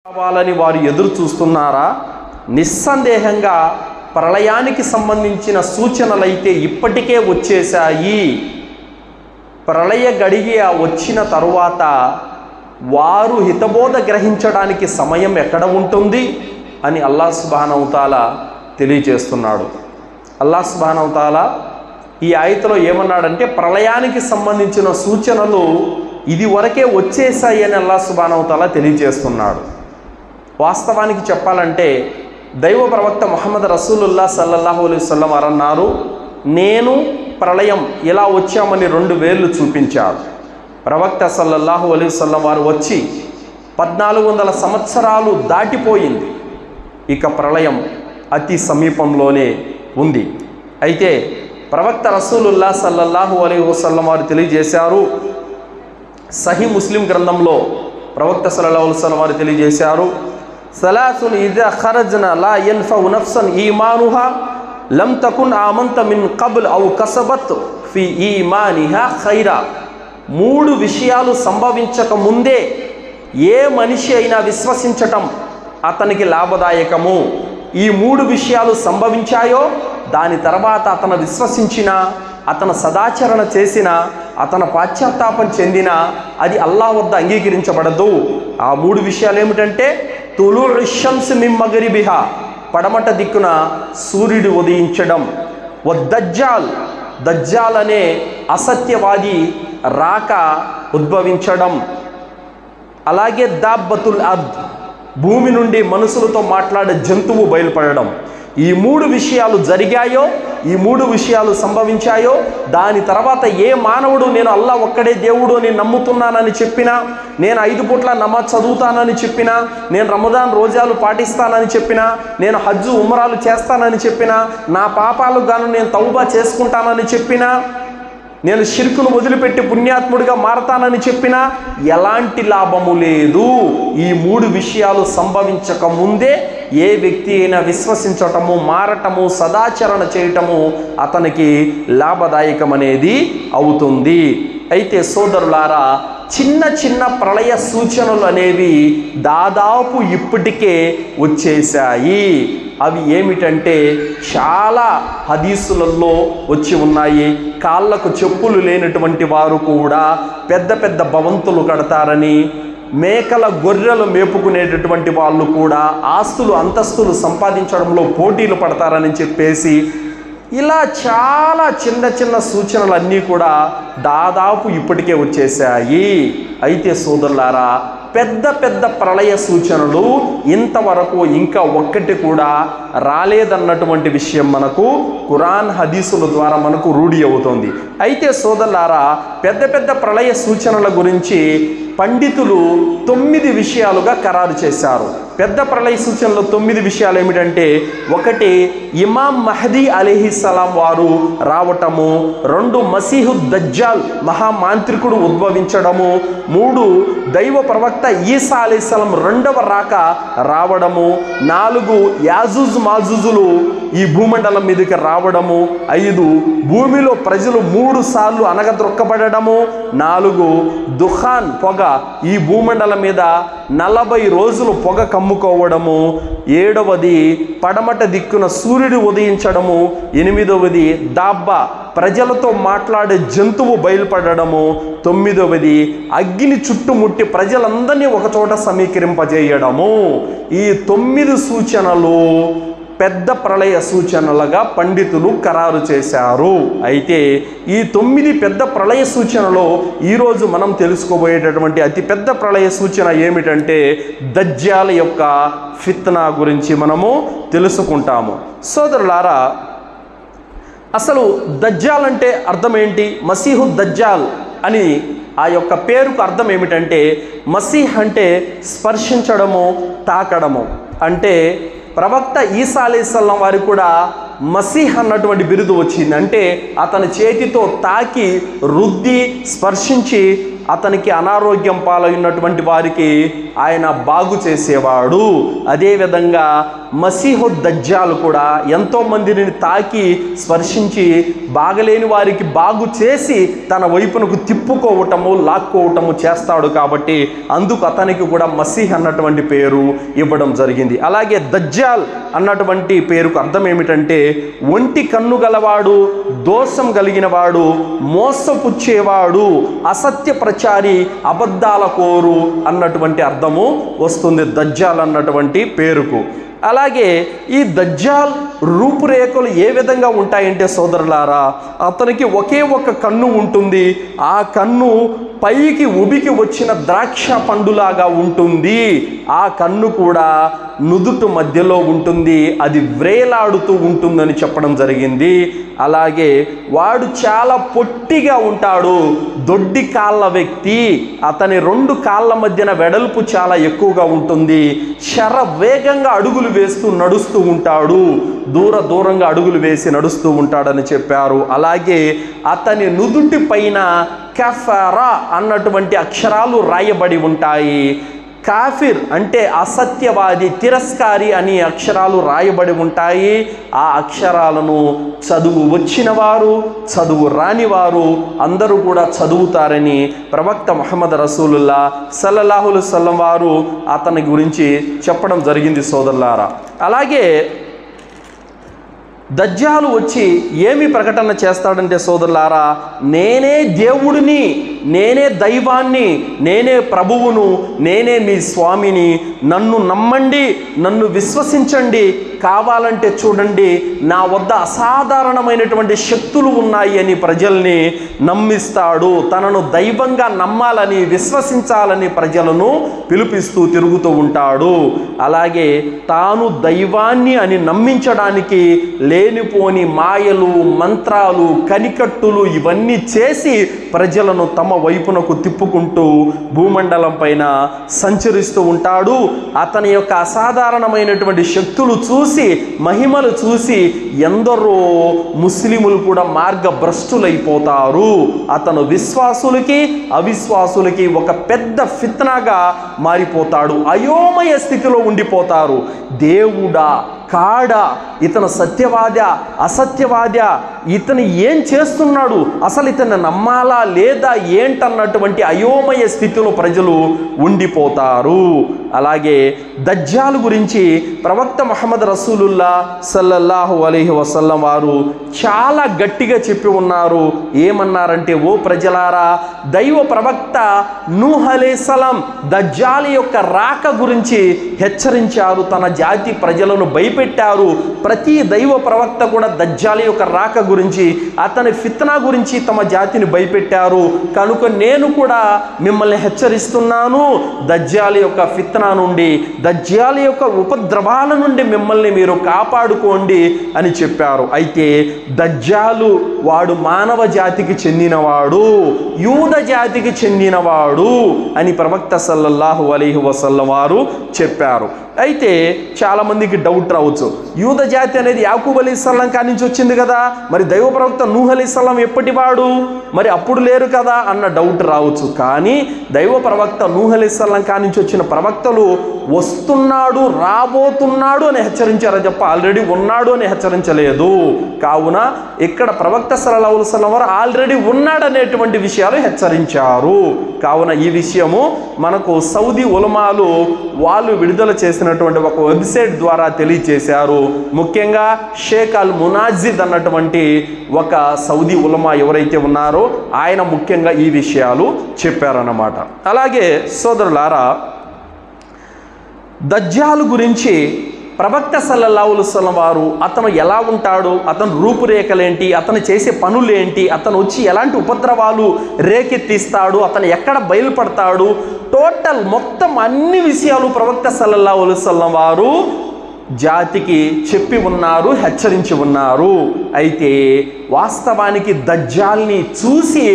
కావాలని వారు ఎదురు చూస్తున్నారా? నిస్సందేహంగా ప్రళయానికి సంబంధించిన సూచనలైతే ఇప్పటికే వచ్చేశాయి. ప్రళయ గడియ వచ్చిన తరువాత వారు హితబోధ గ్రహించడానికి సమయం ఎక్కడ ఉంటుంది అని అల్లాహ్ సుబ్హానహు తఆలా తెలియజేస్తున్నాడు. అల్లాహ్ సుబ్హానహు తఆలా ఈ ఆయతలో ఏమన్నాడంటే, ప్రళయానికి సంబంధించిన సూచనలు ఇది వరకే వచ్చేసాయి అని అల్లాహ్ సుబ్హానహు తఆలా తెలియజేస్తున్నాడు. వాస్తవానికి చెప్పాలంటే దైవ ప్రవక్త ముహమ్మద్ రసూలుల్లాహ్ సల్లల్లాహు అలైహి వసల్లం వారు అన్నారు, నేను ప్రళయం ఇలా వచ్చామని 2 వేళ్ళు చూపించారు. ప్రవక్త సల్లల్లాహు అలైహి వసల్లం వారు వచ్చి 1400 సంవత్సరాలు దాటిపోయింది. ఇక ప్రళయం అతి సమీపంలోనే ఉంది. అయితే ప్రవక్త రసూలుల్లాహ్ సల్లల్లాహు అలైహి వసల్లం వారు తెలియజేశారు, సహీ ముస్లిం గ్రంథంలో ప్రవక్త సల్లల్లాహు అలైహి వసల్లం వారు తెలియజేశారు, సలాసున్ ఇజా ఖరజ్నా లా యన్ఫౌ నఫ్సన్ ఈమానుహా లం తకున్ ఆమంత మిన్ కబుల్ ఔ కసబత్ ఫీ ఈమానిహా ఖైరా. 3 విషయాలు సంభవించక ముందే ఏ మనిషి అయినా విశ్వసించటం అతనికి లాభదాయకము. ఈ 3 విషయాలు సంభవించాయో దాని తర్వాత అతను విశ్వసించినా, అతను సదాచరణ చేసినా, అతను పాశ్చాత్తాపం చెందినా అది అల్లాహ్ వద్ద అంగీకరించబడదు. ఆ 3 విషయాలు ఏమిటంటే, తులూఉ షమ్స్ మిన్ మగ్రిబిహా, పడమట దిక్కున సూర్యుడు ఉదయించడం, వద్దజ్జాల్, దజ్జాల్ అనే అసత్యవాది రాక ఉద్భవించడం, అలాగే దాబ్బతుల్ అర్ద్, భూమి నుండి మనుషులతో మాట్లాడే జంతువు బయలుపడడం. ఈ 3 విషయాలు జరిగాయో, ఈ 3 విషయాలు సంభవించాయో దాని తర్వాత ఏ మానవుడు నేను అల్లాహ్ ఒక్కడే దేవుడు అని నమ్ముతున్నానని చెప్పినా, నేను 5 పూట్ల నమాజ్ చదువుతానని చెప్పినా, నేను రమదాన్ రోజాలు పాటిస్తానని చెప్పినా, నేను హజ్జు ఉమ్రాలు చేస్తానని చెప్పినా, నా పాపాలకు గాను నేను తౌబా చేసుకుంటానని చెప్పినా, నేను షిర్కును వదిలిపెట్టి పుణ్యాత్ముడిగా మారతానని చెప్పినా ఎలాంటి లాభము లేదు. ఈ 3 విషయాలు సంభవించక ముందే ఏ వ్యక్తి అయినా విశ్వసించటము, మారటము, సదాచరణ చేయటము అతనికి లాభదాయకం అనేది అవుతుంది. అయితే సోదరులారా, చిన్న చిన్న ప్రళయ సూచనలు అనేవి దాదాపు ఇప్పటికే వచ్చేసాయి. అవి ఏమిటంటే చాలా హదీసులలో వచ్చి ఉన్నాయి. కాళ్ళకు చెప్పులు లేనటువంటి వారు కూడా పెద్ద పెద్ద భవంతులు కడతారని, మేకల గొర్రెలు మేపుకునేటటువంటి వాళ్ళు కూడా ఆస్తులు అంతస్తులు సంపాదించడంలో పోటీలు పడతారని చెప్పేసి ఇలా చాలా చిన్న చిన్న సూచనలన్నీ కూడా దాదాపు ఇప్పటికే వచ్చేసాయి. అయితే సోదరులారా, పెద్ద పెద్ద ప్రళయ సూచనలు ఇంతవరకు ఇంకా ఒక్కటి కూడా రాలేదన్నటువంటి విషయం మనకు ఖురాన్ హదీసుల ద్వారా మనకు రూఢి అవుతుంది. అయితే సోదరులారా, పెద్ద పెద్ద ప్రళయ సూచనల గురించి పండితులు 9 విషయాలుగా ఖరారు చేశారు. పెద్ద ప్రళయ సూచనలో 9 విషయాలు ఏమిటంటే, 1 ఇమాం మహదీ అలైహిస్సలాం వారు రావటము, 2 మసీహు దజ్జాల్ మహామాంత్రికుడు ఉద్భవించడము, 3 దైవ ప్రవక్త ఈసా అలైహిస్సలాం 2వ రాక రావడము, 4 యాజూజ్ మాజూజులు ఈ భూమండలం మీదకి రావడము, 5 భూమిలో ప్రజలు 3 సార్లు అనగద్రొక్కబడము, 4 దుఖాన్ పొగ ఈ భూమండలం మీద 40 రోజులు పొగ కమ్ముకోవడము, 7వది పడమట దిక్కున సూర్యుడు ఉదయించడము, 8వది దాబ్బా ప్రజలతో మాట్లాడే జంతువు బయలుపడము, 9వది అగ్ని చుట్టుముట్టి ప్రజలందరినీ ఒకచోట సమీకరింపజేయడము. ఈ 9 సూచనలు పెద్ద ప్రళయ సూచనలుగా పండితులు ఖరారు చేశారు. అయితే ఈ 9 పెద్ద ప్రళయ సూచనలో ఈరోజు మనం తెలుసుకోబోయేటటువంటి అతి పెద్ద ప్రళయ సూచన ఏమిటంటే, దజ్జాల్ యొక్క ఫిత్నా గురించి మనము తెలుసుకుంటాము. సోదరులారా, అసలు దజ్జాల్ అంటే అర్థం ఏంటి? మసీహు దజ్జాల్ అని ఆ యొక్క పేరుకు అర్థం ఏమిటంటే, మసీహ్ అంటే స్పర్శించడము, తాకడము. అంటే ప్రవక్త ఈసా అలైహిస్సలాం వారికి కూడా మసీహ్ అన్నటువంటి బిరుదు వచ్చింది. అంటే అతని చేతితో తాకి, రుద్ది, స్పర్శించి అతనికి అనారోగ్యం పాలైనటువంటి వారికి ఆయన బాగు చేసేవాడు. అదేవిధంగా మసీహు దజ్జాల్ కూడా ఎంతోమందిని తాకి స్పర్శించి బాగలేని వారికి బాగు చేసి తన వైపునకు తిప్పుకోవటము లాక్కోవటము చేస్తాడు. కాబట్టి అందుకు అతనికి కూడా మసీహ్ అన్నటువంటి పేరు ఇవ్వడం జరిగింది. అలాగే దజ్జాల్ అన్నటువంటి పేరుకు అర్థం ఏమిటంటే ఒంటి కన్ను గలవాడు, దోషం కలిగిన వాడు, మోసపుచ్చేవాడు, అసత్య ప్రచారి, అబద్ధాల కోరు అన్నటువంటి అర్థము వస్తుంది దజ్జాల్ అన్నటువంటి పేరుకు. అలాగే ఈ దజ్జాల్ రూపురేఖలు ఏ విధంగా ఉంటాయంటే సోదరులారా, అతనికి ఒకే ఒక కన్ను ఉంటుంది. ఆ కన్ను పైకి ఉబికి వచ్చిన ద్రాక్ష పండులాగా ఉంటుంది. ఆ కన్ను కూడా నుదుటు మధ్యలో ఉంటుంది, అది వ్రేలాడుతూ ఉంటుందని చెప్పడం జరిగింది. అలాగే వాడు చాలా పొట్టిగా ఉంటాడు, దొడ్డి కాళ్ళ వ్యక్తి. అతని 2 కాళ్ళ మధ్యన వెడల్పు చాలా ఎక్కువగా ఉంటుంది. శరవేగంగా అడుగులు వేస్తూ నడుస్తూ ఉంటాడు, దూరంగా అడుగులు వేసి నడుస్తూ ఉంటాడని చెప్పారు. అలాగే అతని నుదుటి పైన కఫరా అన్నటువంటి అక్షరాలు రాయబడి ఉంటాయి. కాఫిర్ అంటే అసత్యవాది, తిరస్కారి అని అక్షరాలు రాయబడి ఉంటాయి. ఆ అక్షరాలను చదువు వచ్చిన వారు, చదువు రాని వారు అందరూ కూడా చదువుతారని ప్రవక్త ముహమ్మద్ రసూలుల్లా సల్లల్లాహు అలైహి వసల్లం వారు అతని గురించి చెప్పడం జరిగింది సోదరులారా. అలాగే దజ్జాలు వచ్చి ఏమి ప్రకటన చేస్తాడంటే సోదరులారా, నేనే దేవుడిని, నేనే దైవాన్ని, నేనే ప్రభువును, నేనే మీ స్వామిని, నన్ను నమ్మండి, నన్ను విశ్వసించండి, కావాలంటే చూడండి, నా వద్ద అసాధారణమైనటువంటి శక్తులు ఉన్నాయి అని ప్రజల్ని నమ్మిస్తాడు. తనను దైవంగా నమ్మాలని, విశ్వసించాలని ప్రజలను పిలిపిస్తూ తిరుగుతూ ఉంటాడు. అలాగే తాను దైవాన్ని అని నమ్మించడానికి లేనిపోని మాయలు, మంత్రాలు, కనికట్టులు ఇవన్నీ చేసి ప్రజలను తమ వైపునకు తిప్పుకుంటూ భూమండలం పైన సంచరిస్తూ ఉంటాడు. అతని యొక్క అసాధారణమైనటువంటి శక్తులు చూసి, మహిమలు చూసి ఎందరో ముస్లిములు కూడా మార్గభ్రష్టులైపోతారు. అతను విశ్వాసులకి అవిశ్వాసులకి ఒక పెద్ద ఫిత్నాగా మారిపోతాడు. అయోమయ స్థితిలో ఉండిపోతారు. దేవుడా కాడా, ఇతను సత్యవాదా అసత్యవాదా, ఇతను ఏం చేస్తున్నాడు, అసలు ఇతను నమ్మాలా లేదా ఏంటన్నటువంటి అయోమయ స్థితిలో ప్రజలు ఉండిపోతారు. అలాగే దజ్జాల్ గురించి ప్రవక్త ముహమ్మద్ రసూలుల్లా సల్లల్లాహు అలైహి వసల్లం వారు చాలా గట్టిగా చెప్పి ఉన్నారు. ఏమన్నారంటే, ఓ ప్రజలారా, దైవ ప్రవక్త నూహ్ అలైహిస్సలాం దజ్జాల్ యొక్క రాక గురించి హెచ్చరించారు, తన జాతి ప్రజలను భయపెట్టారు. ప్రతి దైవ ప్రవక్త కూడా దజ్జాల్ యొక్క రాక గురించి, అతని ఫిత్నా గురించి తమ జాతిని భయపెట్టారు. కనుక నేను కూడా మిమ్మల్ని హెచ్చరిస్తున్నాను, దజ్జాల్ యొక్క ఫిత్నా నుండి, దజ్జాల్ యొక్క ఉపద్రవాల నుండి మిమ్మల్ని మీరు కాపాడుకోండి అని చెప్పారు. అయితే దజ్జాలు వాడు మానవ జాతికి చెందినవాడు, యూద జాతికి చెందినవాడు అని ప్రవక్త సల్లల్లాహు అలైహి వసల్లం వారు చెప్పారు. అయితే చాలామందికి డౌట్ రావచ్చు, యూద జాతి అనేది యాకూబ్ అలైహిస్సలాం కాడి నుంచి వచ్చింది కదా, మరి దైవ ప్రవక్త నూహ్ అలైహిస్సలాం ఎప్పటివాడు, మరి అప్పుడు లేరు కదా అన్న డౌట్ రావచ్చు. కానీ దైవ ప్రవక్త నూహ్ అలైహిస్సలాం కాడి నుంచి వచ్చిన ప్రవక్తలు వస్తున్నాడు, రాబోతున్నాడు అని హెచ్చరించారు తప్ప ఆల్రెడీ ఉన్నాడు అని హెచ్చరించలేదు. కావున ఇక్కడ ప్రవక్త సల్లల్లాహు అలైహి వసల్లం వారు ఆల్రెడీ ఉన్నాడనేటువంటి విషయాలు హెచ్చరించారు. కావున ఈ విషయము మనకు సౌదీ ఉలమాలు వాళ్ళు విడుదల చేసినటువంటి ఒక వెబ్సైట్ ద్వారా తెలియజేశారు. ముఖ్యంగా షేక్ అల్ మునాజిద్ అన్నటువంటి ఒక సౌదీ ఉలమా ఎవరైతే ఉన్నారో ఆయన ముఖ్యంగా ఈ విషయాలు చెప్పారన్నమాట. అలాగే సోదరులారా, దజ్జాల్ గురించి ప్రవక్త సల్లల్లాహు అలైహి వసల్లం వారు అతను ఎలా ఉంటాడు, అతను రూపురేఖలేంటి, అతను చేసే పనులేంటి, అతను వచ్చి ఎలాంటి ఉపద్రవాలు రేకెత్తిస్తాడు, అతను ఎక్కడ బయలుపడతాడు, టోటల్ మొత్తం అన్ని విషయాలు ప్రవక్త సల్లల్లాహు అలైహి వసల్లం వారు జాతికి చెప్పి ఉన్నారు, హెచ్చరించి ఉన్నారు. అయితే వాస్తవానికి దజ్జాల్ని చూసి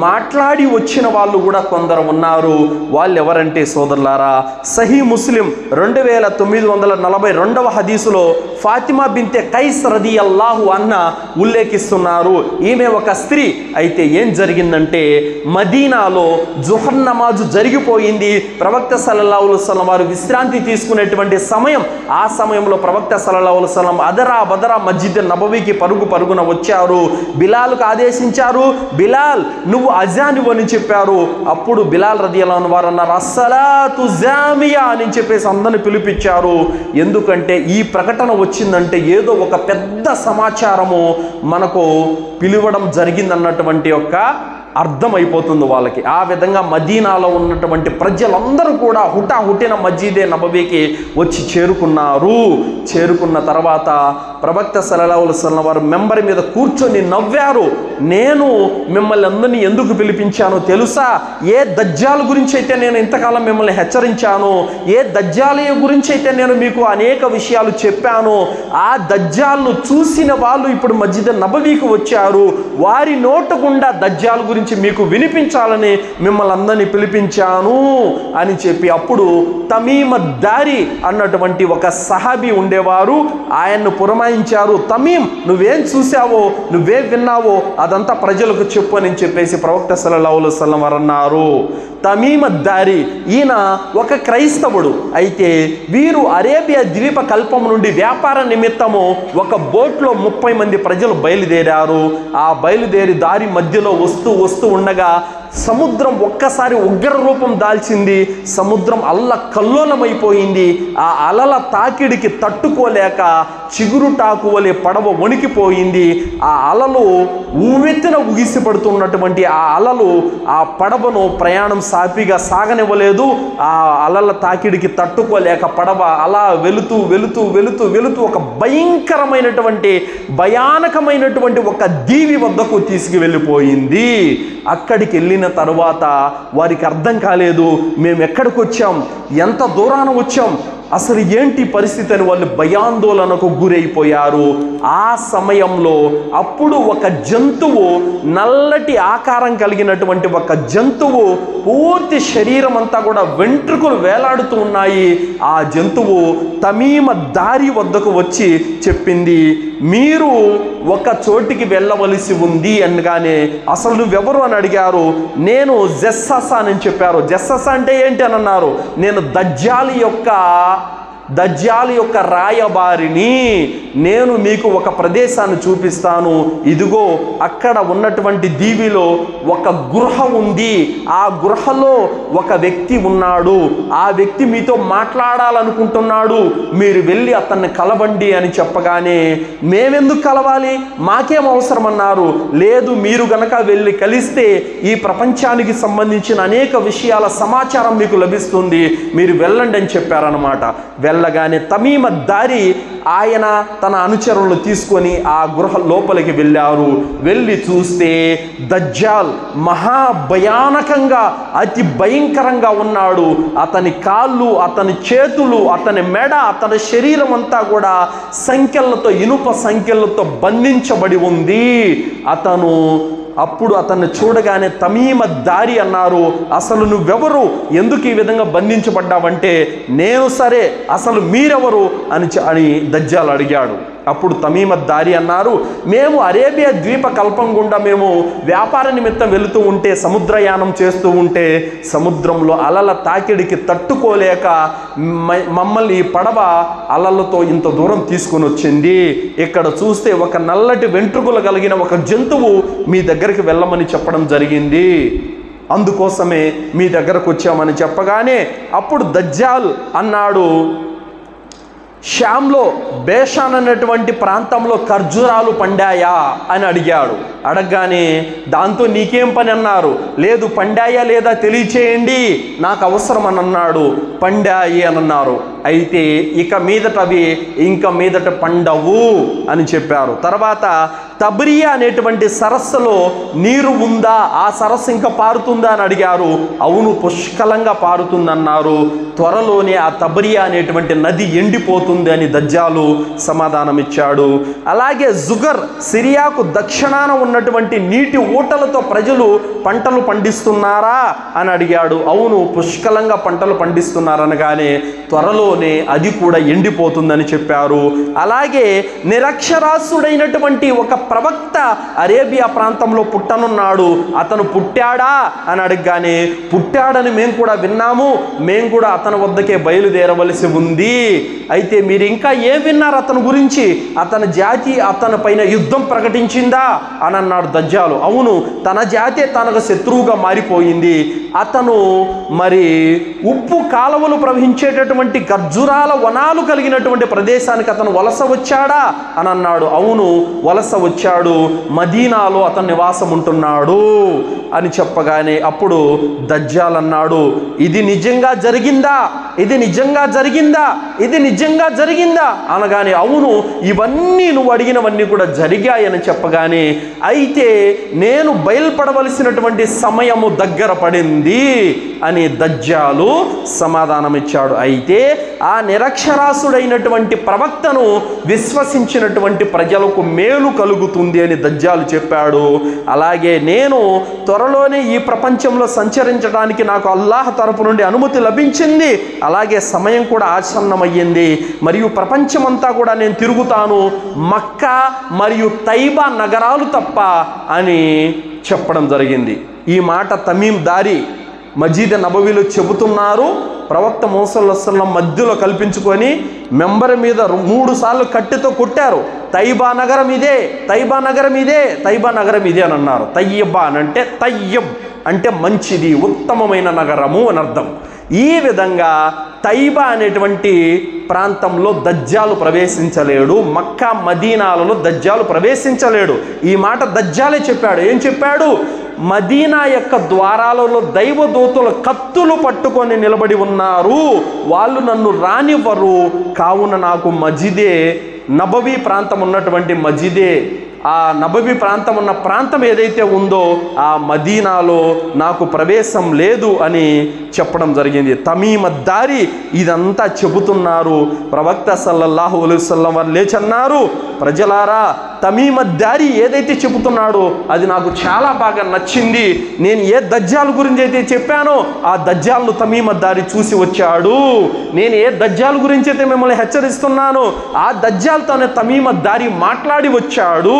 మాట్లాడి వచ్చిన వాళ్ళు కూడా కొందరు ఉన్నారు. వాళ్ళు ఎవరంటే సోదరులారా, సహీ ముస్లిం 2942వ హదీసులో ఫాతిమా బింతే కైస్ రదియల్లాహు అన్హా ఉల్లేఖిస్తున్నారు. ఈమె ఒక స్త్రీ. అయితే ఏం జరిగిందంటే, మదీనాలో జుహర్ నమాజు జరిగిపోయింది. ప్రవక్త సల్లల్లాహు అలైహి వసల్లం వారు విశ్రాంతి తీసుకునేటువంటి సమయం. ఆ సమయంలో ప్రవక్త సల్లల్లాహు అలైహి వసల్లం అదరా బదరా మస్జిద్ నబవీకి పరుగున వచ్చారు. బిలాల్కు ఆదేశించారు, బిలాల్ నువ్వు అజాన్ ఇవ్వని చెప్పారు. అప్పుడు బిలాల్ రదియల్లాహు అన్హు వారు అన్నారు, అస్సలాతు జామియా అని చెప్పేసి అందరిని పిలిపించారు. ఎందుకంటే ఈ ప్రకటన వచ్చిందంటే ఏదో ఒక పెద్ద సమాచారము మనకు పిలవడం జరిగిందన్నటువంటి యొక్క అర్థమైపోతుంది వాళ్ళకి. ఆ విధంగా మదీనాలో ఉన్నటువంటి ప్రజలందరూ కూడా హుటాహుటిన మస్జిదే నబవీకి వచ్చి చేరుకున్నారు. చేరుకున్న తర్వాత ప్రవక్త సల్లల్లాహు అలైహి వసల్లం వారు మెంబర్ మీద కూర్చొని నవ్వారు. నేను మిమ్మల్ని అందరినీ ఎందుకు పిలిపించానో తెలుసా? ఏ దజ్జాల్ గురించి అయితే నేను ఇంతకాలం మిమ్మల్ని హెచ్చరించాను, ఏ దజ్జాలయ గురించి అయితే నేను మీకు అనేక విషయాలు చెప్పాను, ఆ దజ్జాల్ను చూసిన వాళ్ళు ఇప్పుడు మస్జిద్ నబవీకి వచ్చారు. వారి నోట గుండా దజ్జాల్ గురించి మీకు వినిపించాలని మిమ్మల్ని అందరినీ పిలిపించాను అని చెప్పి, అప్పుడు తమీమ దారి అన్నటువంటి ఒక సహాబీ ఉండేవారు. ఆయన్ను పురమాయించారు. తమీం, నువ్వేం చూసావో, నువ్వేం విన్నావో అదంతా ప్రజలకు చెప్పు అని చెప్పేసి ప్రవక్త సల్లల్లాహు అలైహి వసల్లం వారు అన్నారు. తమీమ దారి ఈయన ఒక క్రైస్తవుడు. అయితే వీరు అరేబియా ద్వీప కల్పం నుండి వ్యాపార నిమిత్తము ఒక బోట్లో 30 మంది ప్రజలు బయలుదేరారు. ఆ బయలుదేరి దారి మధ్యలో వస్తూ ఉండగా సముద్రం ఒక్కసారి ఉగ్ర రూపం దాల్చింది. సముద్రం అల్లకల్లోలమైపోయింది. ఆ అలల తాకిడికి తట్టుకోలేక చిగురుటాకు వలె పడవ వణికిపోయింది. ఆ అలలు ఉవ్వెత్తున ఉగిసిపడుతున్నటువంటి ఆ అలలు ఆ పడవను ప్రయాణం సాఫీగా సాగనివ్వలేదు. ఆ అలల తాకిడికి తట్టుకోలేక పడవ అలా వెళుతూ ఒక భయానకమైనటువంటి ఒక దీవి వద్దకు తీసుకువెళ్ళిపోయింది. అక్కడికి వెళ్ళిన తర్వాత వారికి అర్థం కాలేదు, మేము ఎక్కడికి వచ్చాం, ఎంత దూరాన వచ్చాం, అసలు ఏంటి పరిస్థితి అని వాళ్ళు భయాందోళనకు గురైపోయారు. ఆ సమయంలో అప్పుడు ఒక జంతువు, నల్లటి ఆకారం కలిగినటువంటి ఒక జంతువు, పూర్తి శరీరం అంతా కూడా వెంట్రుకలు వేలాడుతూ ఉన్నాయి. ఆ జంతువు తమీమ దారి వద్దకు వచ్చి చెప్పింది, మీరు ఒక చోటికి వెళ్ళవలసి ఉంది అనగానే, అసలు నువ్వెవరు అని అడిగారు. నేను జస్సస అని చెప్పారు. జస్సస అంటే ఏంటి అని అన్నారు. నేను దజ్జాల్ యొక్క రాయబారిని, నేను మీకు ఒక ప్రదేశాన్ని చూపిస్తాను. ఇదిగో అక్కడ ఉన్నటువంటి దీవిలో ఒక గృహ ఉంది. ఆ గృహలో ఒక వ్యక్తి ఉన్నాడు. ఆ వ్యక్తి మీతో మాట్లాడాలనుకుంటున్నాడు. మీరు వెళ్ళి అతన్ని కలవండి అని చెప్పగానే, మేమెందుకు కలవాలి, మాకేం అవసరం అన్నారు. లేదు, మీరు గనక వెళ్ళి కలిస్తే ఈ ప్రపంచానికి సంబంధించిన అనేక విషయాల సమాచారం మీకు లభిస్తుంది, మీరు వెళ్ళండి అని చెప్పారనమాట. వెళ్ళగానే తమీమ దారి ఆయన తన అనుచరులను తీసుకొని ఆ గృహ లోపలికి వెళ్ళారు. వెళ్ళి చూస్తే దజ్జాల్ మహాభయానకంగా, అతి భయంకరంగా ఉన్నాడు. అతని కాళ్ళు, అతని చేతులు, అతని మెడ, అతని శరీరం అంతా కూడా సంకెళ్లతో, ఇనుప సంకెళ్లతో బంధించబడి ఉంది. అప్పుడు అతన్ని చూడగానే తమీమ దారి అన్నారు, అసలు నువ్వెవరు, ఎందుకు ఈ విధంగా బంధించబడ్డావంటే, నేను సరే, అసలు మీరెవరు అని దజ్జాల్ అడిగాడు. అప్పుడు తమీమ దారి అన్నారు, మేము అరేబియా ద్వీప కల్పం గుండా మేము వ్యాపార నిమిత్తం వెళుతూ ఉంటే, సముద్రయానం చేస్తూ ఉంటే, సముద్రంలో అలల తాకిడికి తట్టుకోలేక మమ్మల్ని ఈ పడవ అలలతో ఇంత దూరం తీసుకొని వచ్చింది. ఇక్కడ చూస్తే ఒక నల్లటి వెంట్రుకలు కలిగిన ఒక జంతువు మీ దగ్గరికి వెళ్ళమని చెప్పడం జరిగింది. అందుకోసమే మీ దగ్గరకు వచ్చామని చెప్పగానే అప్పుడు దజ్జాల్ అన్నాడు, శ్యామ్లో బేషాన్ అనేటువంటి ప్రాంతంలో ఖర్జూరాలు పండాయా అని అడిగాడు. అడగగానే దాంతో నీకేం పని అన్నారు. లేదు, పండాయా లేదా తెలియచేయండి, నాకు అవసరం అని అన్నాడు. పండాయి అని అన్నారు. అయితే ఇక మీదట అవి ఇంకా మీదట పండవు అని చెప్పారు. తర్వాత తబ్రియా అనేటువంటి సరస్సులో నీరు ఉందా, ఆ సరస్సు ఇంకా పారుతుందా అని అడిగారు. అవును, పుష్కలంగా పారుతుందన్నారు. త్వరలోనే ఆ తబ్రియా అనేటువంటి నది ఎండిపోతుంది అని దజ్జాలు సమాధానం ఇచ్చాడు. అలాగే జుగర్, సిరియాకు దక్షిణాన ఉన్నటువంటి నీటి ఊటలతో ప్రజలు పంటలు పండిస్తున్నారా అని అడిగాడు. అవును, పుష్కలంగా పంటలు పండిస్తున్నారనగానే త్వరలోనే అది కూడా ఎండిపోతుందని చెప్పారు. అలాగే నిరక్షరాస్యుడైనటువంటి ఒక ప్రవక్త అరేబియా ప్రాంతంలో పుట్టనున్నాడు, అతను పుట్టాడా అని అడగగానే పుట్టాడని మేము కూడా విన్నాము, మేము కూడా అతని వద్దకే బయలుదేరవలసి ఉంది. అయితే మీరు ఇంకా ఏం విన్నారు అతని గురించి? అతని జాతి అతని పైన యుద్ధం ప్రకటించిందా అని అన్నాడు దజ్జాలు. అవును, తన జాతే తనకు శత్రువుగా మారిపోయింది. అతను మరి ఉప్పు కాలువలు ప్రవహించేటటువంటి ఖర్జూరాల వనాలు కలిగినటువంటి ప్రదేశానికి అతను వలస వచ్చాడా అని అన్నాడు. అవును, వలస వచ్చాడు, మదీనాలో అతను నివాసం ఉంటున్నాడు అని చెప్పగానే అప్పుడు దజ్జాల్ అన్నాడు, ఇది నిజంగా జరిగిందా, ఇది నిజంగా జరిగిందా, ఇది నిజంగా జరిగిందా అనగానే అవును, ఇవన్నీ నువ్వు అడిగినవన్నీ కూడా జరిగాయని చెప్పగానే అయితే నేను బయలుపడవలసినటువంటి సమయము దగ్గర పడింది అని దజ్జాలు సమాధానం ఇచ్చాడు. అయితే ఆ నిరక్షరాస్యుడైనటువంటి ప్రవక్తను విశ్వసించినటువంటి ప్రజలకు మేలు కలుగుతుంది అని దజ్జాలు చెప్పాడు. అలాగే నేను త్వరలోనే ఈ ప్రపంచంలో సంచరించడానికి నాకు అల్లాహ్ తరపు నుండి అనుమతి లభించింది. అలాగే సమయం కూడా ఆసన్నమయ్యింది. మరియు ప్రపంచమంతా కూడా నేను తిరుగుతాను, మక్కా మరియు తైబా నగరాలు తప్ప అని చెప్పడం జరిగింది. ఈ మాట తమీమ్ దారి మజీద్ నబవీలో చెబుతున్నారు. ప్రవక్త ముహమ్మద్ సల్లల్లాహు అలైహి వసల్లం మధ్యలో కల్పించుకొని మెంబర్ మీద 3 సార్లు కట్టెతో కొట్టారు. తైబా నగరం ఇదే, తైబా నగరం ఇదే, తైబా నగరం ఇదే అని అన్నారు. తయ్యబా అని అంటే తయ్యబ్ అంటే మంచిది, ఉత్తమమైన నగరము అని అర్థం. ఈ విధంగా తైబా అనేటువంటి ప్రాంతంలో దజ్జాలు ప్రవేశించలేడు, మక్కా మదీనాలలో దజ్జాలు ప్రవేశించలేడు. ఈ మాట దజ్జాలే చెప్పాడు. ఏం చెప్పాడు? మదీనా యొక్క ద్వారాలలో దైవదూతలు కత్తులు పట్టుకొని నిలబడి ఉన్నారు, వాళ్ళు నన్ను రానివ్వరు. కావున నాకు మజిదే నబవీ ప్రాంతం ఉన్నటువంటి మజిదే, ఆ నబవీ ప్రాంతం ఉన్న ప్రాంతం ఏదైతే ఉందో ఆ మదీనాలో నాకు ప్రవేశం లేదు అని చెప్పడం జరిగింది. తమీమ్ దారి ఇదంతా చెబుతున్నారు. ప్రవక్త సల్లల్లాహు అలైహి వసల్లం వారు లేచన్నారు, ప్రజలారా తమీమ్ దారి ఏదైతే చెబుతున్నాడో అది నాకు చాలా బాగా నచ్చింది. నేను ఏ దజ్జాల్ గురించి అయితే చెప్పానో ఆ దజ్జాల్ను తమీమ్ దారి చూసి వచ్చాడు. నేను ఏ దజ్జాల్ గురించి అయితే మిమ్మల్ని హెచ్చరిస్తున్నానో ఆ దజ్జాల్తోనే తమీమ్ దారి మాట్లాడి వచ్చాడు.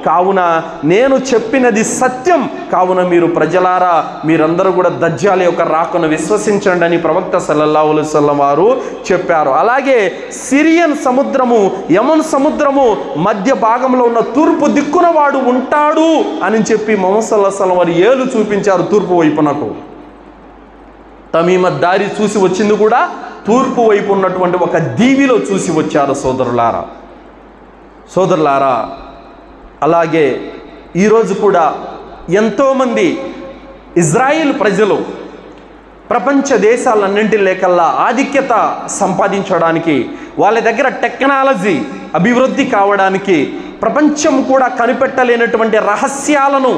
కావున నేను చెప్పినది సత్యం. కావున మీరు ప్రజలారా మీరందరూ కూడా దజ్జాల్ యొక్క రాకను విశ్వసించండి అని ప్రవక్త సల్లల్లాహు అలైహి వసల్లం వారు చెప్పారు. అలాగే సిరియన్ సముద్రము, యమన్ సముద్రము మధ్య భాగంలో ఉన్న తూర్పు దిక్కున వాడు ఉంటాడు అని చెప్పి ముహమ్మద్ సల్లల్లాహు అలైహి వసల్లం వారు ఏలు చూపించారు తూర్పు వైపునకు. తమీమ్ దారి చూసి వచ్చింది కూడా తూర్పు వైపు ఉన్నటువంటి ఒక దీవిలో చూసి వచ్చారు. సోదరులారా అలాగే ఈరోజు కూడా ఎంతోమంది ఇజ్రాయిల్ ప్రజలు ప్రపంచ దేశాలన్నింటిలోకల్లా ఆధిక్యత సంపాదించడానికి, వాళ్ళ దగ్గర టెక్నాలజీ అభివృద్ధి కావడానికి, ప్రపంచం కూడా కనిపెట్టలేనటువంటి రహస్యాలను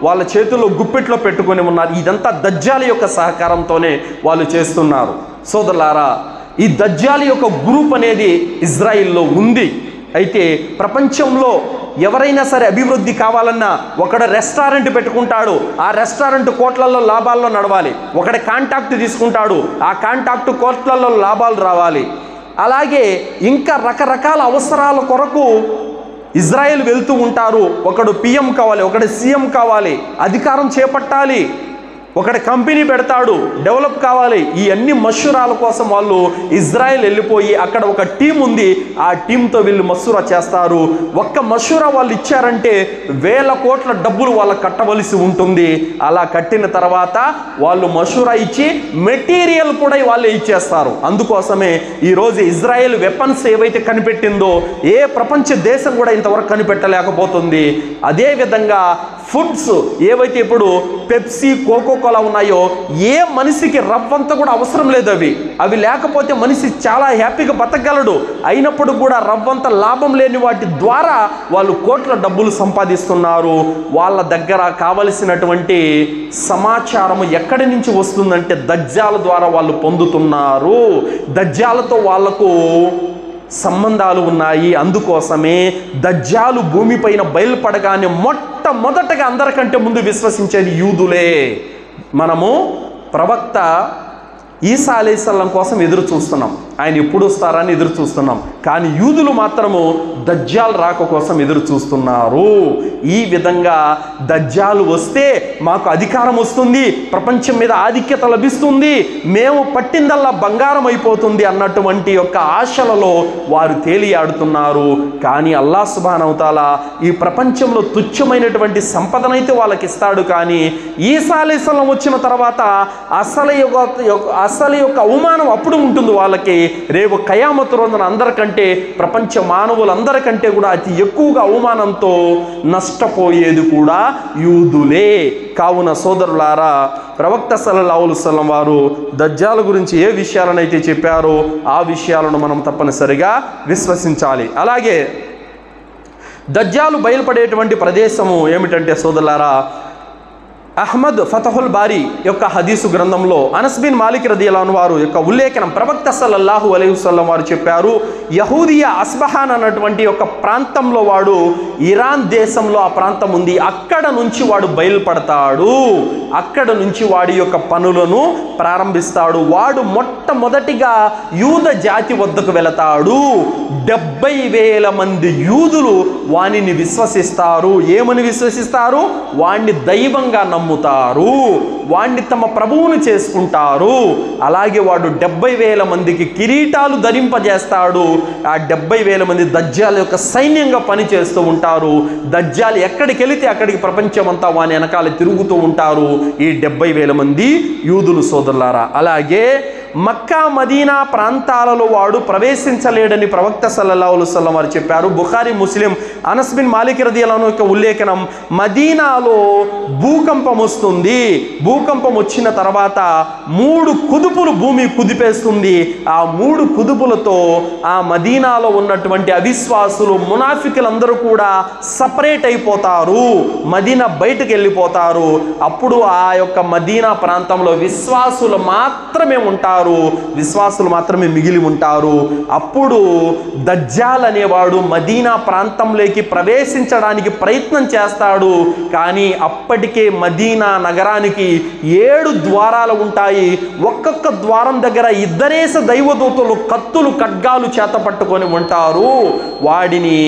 వాళ్ళ చేతుల్లో గుప్పెట్లో పెట్టుకొని ఉన్నారు. ఇదంతా దజ్జాల్ యొక్క సహకారంతోనే వాళ్ళు చేస్తున్నారు. సోదరులారా, ఈ దజ్జాల్ యొక్క గ్రూప్ అనేది ఇజ్రాయిల్లో ఉంది. అయితే ప్రపంచంలో ఎవరైనా సరే అభివృద్ధి కావాలన్నా ఒకడు రెస్టారెంట్ పెట్టుకుంటాడు, ఆ రెస్టారెంట్ కోట్లలో లాభాల్లో నడవాలి. ఒకటి కాంటాక్ట్ తీసుకుంటాడు, ఆ కాంటాక్ట్ కోట్లలో లాభాలు రావాలి. అలాగే ఇంకా రకరకాల అవసరాల కొరకు ఇజ్రాయెల్ వెళ్తూ ఉంటారు. ఒకడు పిఎం కావాలి, ఒకడు సీఎం కావాలి, అధికారం చేపట్టాలి, ఒకటి కంపెనీ పెడతాడు, డెవలప్ కావాలి. ఈ అన్ని మషూరాల కోసం వాళ్ళు ఇజ్రాయెల్ వెళ్ళిపోయి అక్కడ ఒక టీం ఉంది, ఆ టీంతో వీళ్ళు మషూరా చేస్తారు. ఒక్క మషూరా వాళ్ళు ఇచ్చారంటే 1000 కోట్ల డబ్బులు వాళ్ళకి కట్టవలసి ఉంటుంది. అలా కట్టిన తర్వాత వాళ్ళు మషూరా ఇచ్చి మెటీరియల్ కూడా వాళ్ళే ఇచ్చేస్తారు. అందుకోసమే ఈరోజు ఇజ్రాయెల్ వెపన్స్ ఏవైతే కనిపెట్టిందో ఏ ప్రపంచ దేశం కూడా ఇంతవరకు కనిపెట్టలేకపోతుంది. అదేవిధంగా ఫుడ్స్ ఏవైతే ఇప్పుడు పెప్సీ, కోకోకోలా ఉన్నాయో, ఏ మనిషికి రవ్వంతా కూడా అవసరం లేదు. అవి లేకపోతే మనిషి చాలా హ్యాపీగా బతకగలడు. అయినప్పుడు కూడా రవ్వంత లాభం లేని వాటి ద్వారా వాళ్ళు కోట్ల డబ్బులు సంపాదిస్తున్నారు. వాళ్ళ దగ్గర కావలసినటువంటి సమాచారం ఎక్కడి నుంచి వస్తుందంటే దజ్జాల ద్వారా వాళ్ళు పొందుతున్నారు. దజ్జాలతో వాళ్లకు సంబంధాలు ఉన్నాయి. అందుకోసమే దజ్జాలు భూమిపైన బయలుపడగానే మొట్టమొదటగా అందరికంటే ముందు విశ్వసించేది యూదులే. మనము ప్రవక్త ఈసా అలైహిస్సలాం కోసం ఎదురు చూస్తున్నాం, ఆయన ఎప్పుడు వస్తారని ఎదురు చూస్తున్నాం. కానీ యూదులు మాత్రము దజ్జాల్ రాక కోసం ఎదురు చూస్తున్నారు. ఈ విధంగా దజ్జాలు వస్తే మాకు అధికారం వస్తుంది, ప్రపంచం మీద ఆధిక్యత లభిస్తుంది, మేము పట్టిందల్లా బంగారం అయిపోతుంది అన్నటువంటి యొక్క ఆశలలో వారు తేలియాడుతున్నారు. కానీ అల్లాహ్ సుబ్హానహు వ తఆలా ఈ ప్రపంచంలో తుచ్చమైనటువంటి సంపదనైతే వాళ్ళకి ఇస్తాడు. కానీ ఈసా అలైహిస్సలాం వచ్చిన తర్వాత అసలు యొక్క అవమానం అప్పుడు ఉంటుంది వాళ్ళకి. రేపు ఖయామతు రోజున అందరికంటే, ప్రపంచ మానవులందరికంటే కూడా అతి ఎక్కువగా అవమానంతో నష్టపోయేది కూడా యూదులే. కావున సోదరులారా, ప్రవక్త సల్లల్లాహు అలైహి వసల్లం వారు దజ్జాల గురించి ఏ విషయాలనైతే చెప్పారో ఆ విషయాలను మనం తప్పనిసరిగా విశ్వసించాలి. అలాగే దజ్జాలు బయలుపడేటువంటి ప్రదేశము ఏమిటంటే సోదరులారా, అహ్మద్ ఫతహుల్ బారీ యొక్క హదీసు గ్రంథంలో అనస్ బిన్ మాలిక్ రదియల్లాహు అన్హు వారు యొక్క ఉల్లేఖనం, ప్రవక్త సల్లల్లాహు అలైహి వసల్లం వారు చెప్పారు, యహూదియా అస్బహాన్ అన్నటువంటి ఒక ప్రాంతంలో వాడు, ఇరాన్ దేశంలో ఆ ప్రాంతం ఉంది, అక్కడ నుంచి వాడు బయలుపడతాడు. అక్కడ నుంచి వాడి యొక్క పనులను ప్రారంభిస్తాడు. వాడు మొట్టమొదటిగా యూద జాతి వద్దకు వెళతాడు. 70,000 మంది యూదులు వానిని విశ్వసిస్తారు. ఏమని విశ్వసిస్తారు? వాణ్ణి దైవంగా నమ్ముతారు, వాణ్ణి తమ ప్రభువును చేసుకుంటారు. అలాగే వాడు 70,000 మందికి కిరీటాలు ధరింపజేస్తాడు. ఆ 70,000 మంది దజ్జాల యొక్క సైన్యంగా పనిచేస్తూ ఉంటారు. దజ్జాలు ఎక్కడికి వెళితే అక్కడికి ప్రపంచమంతా వాని వెనకాల తిరుగుతూ ఉంటారు ఈ 70,000 మంది యూదులు సోదరులారా. అలాగే మక్కా మదీనా ప్రాంతాలలో వాడు ప్రవేశించలేడని ప్రవక్త సల్లల్లాహు అలైహి వసల్లం వారు చెప్పారు. బుఖారీ, ముస్లిం, అనస్ బిన్ మాలిక్ రదియల్లాహు అన్హు యొక్క ఉల్లేఖనం, మదీనాలో భూకంపం వస్తుంది. భూకంపం వచ్చిన తర్వాత 3 కుదుపులు భూమి కుదిపేస్తుంది. ఆ 3 కుదుపులతో ఆ మదీనాలో ఉన్నటువంటి అవిశ్వాసులు, మునాఫికులందరూ కూడా సపరేట్ అయిపోతారు, మదీనా బయటకు వెళ్ళిపోతారు. అప్పుడు ఆ యొక్క మదీనా ప్రాంతంలో విశ్వాసులు మాత్రమే ఉంటారు, విశ్వాసులు మాత్రమే మిగిలి ఉంటారు. అప్పుడు దజ్జాల్ అనేవాడు మదీనా ప్రాంతంలోకి ప్రవేశించడానికి ప్రయత్నం చేస్తాడు. కానీ అప్పటికే మదీనా నగరానికి 7 ద్వారాలు ఉంటాయి. ఒక్కొక్క ద్వారం దగ్గర 2 దైవదూతలు కత్తులు, ఖడ్గాలు చేత పట్టుకొని ఉంటారు. వాడిని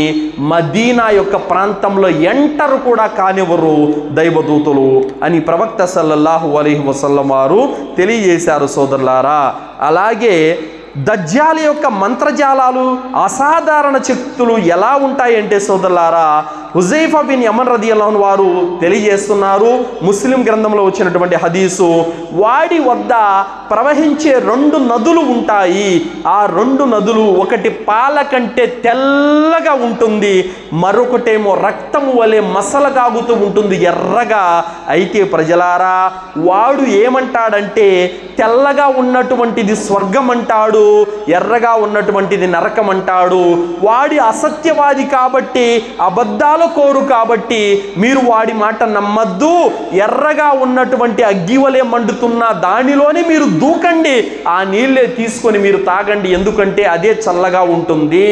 మదీనా యొక్క ప్రాంతంలో ఎంటర్ కూడా కానివ్వరు దైవదూతలు అని ప్రవక్త సల్లల్లాహు అలైహి వసల్లం వారు తెలియజేశారు సోదరులారా. అలాగే దజ్జాల యొక్క మంత్రజాలాలు, అసాధారణ శక్తులు ఎలా ఉంటాయంటే సోదరులారా, హుజైఫా బిన్ యమన్ రదియల్లాహు అన్హు వారు తెలియజేస్తున్నారు, ముస్లిం గ్రంథంలో వచ్చినటువంటి హదీసు, వాడి వద్ద ప్రవహించే 2 నదులు ఉంటాయి. ఆ 2 నదులు, ఒకటి పాల కంటే తెల్లగా ఉంటుంది, మరొకటేమో రక్తము వలె మసలగాగుతూ ఉంటుంది ఎర్రగా. అయితే ప్రజలారా, వాడు ఏమంటాడంటే తెల్లగా ఉన్నటువంటిది స్వర్గం అంటాడు, ఎర్రగా ఉన్నటువంటిది నరకం అంటాడు. వాడి అసత్యవాది కాబట్టి, అబద్ధాల కోరు కాబట్టి మీరు వాడి మాట నమ్మద్దు. ఎర్రగా ఉన్నటువంటి అగ్గివలే మండుతున్న దానిలోనే మీరు దూకండి, ఆ నీళ్ళే తీసుకొని మీరు తాగండి, ఎందుకంటే అదే చల్లగా ఉంటుంది.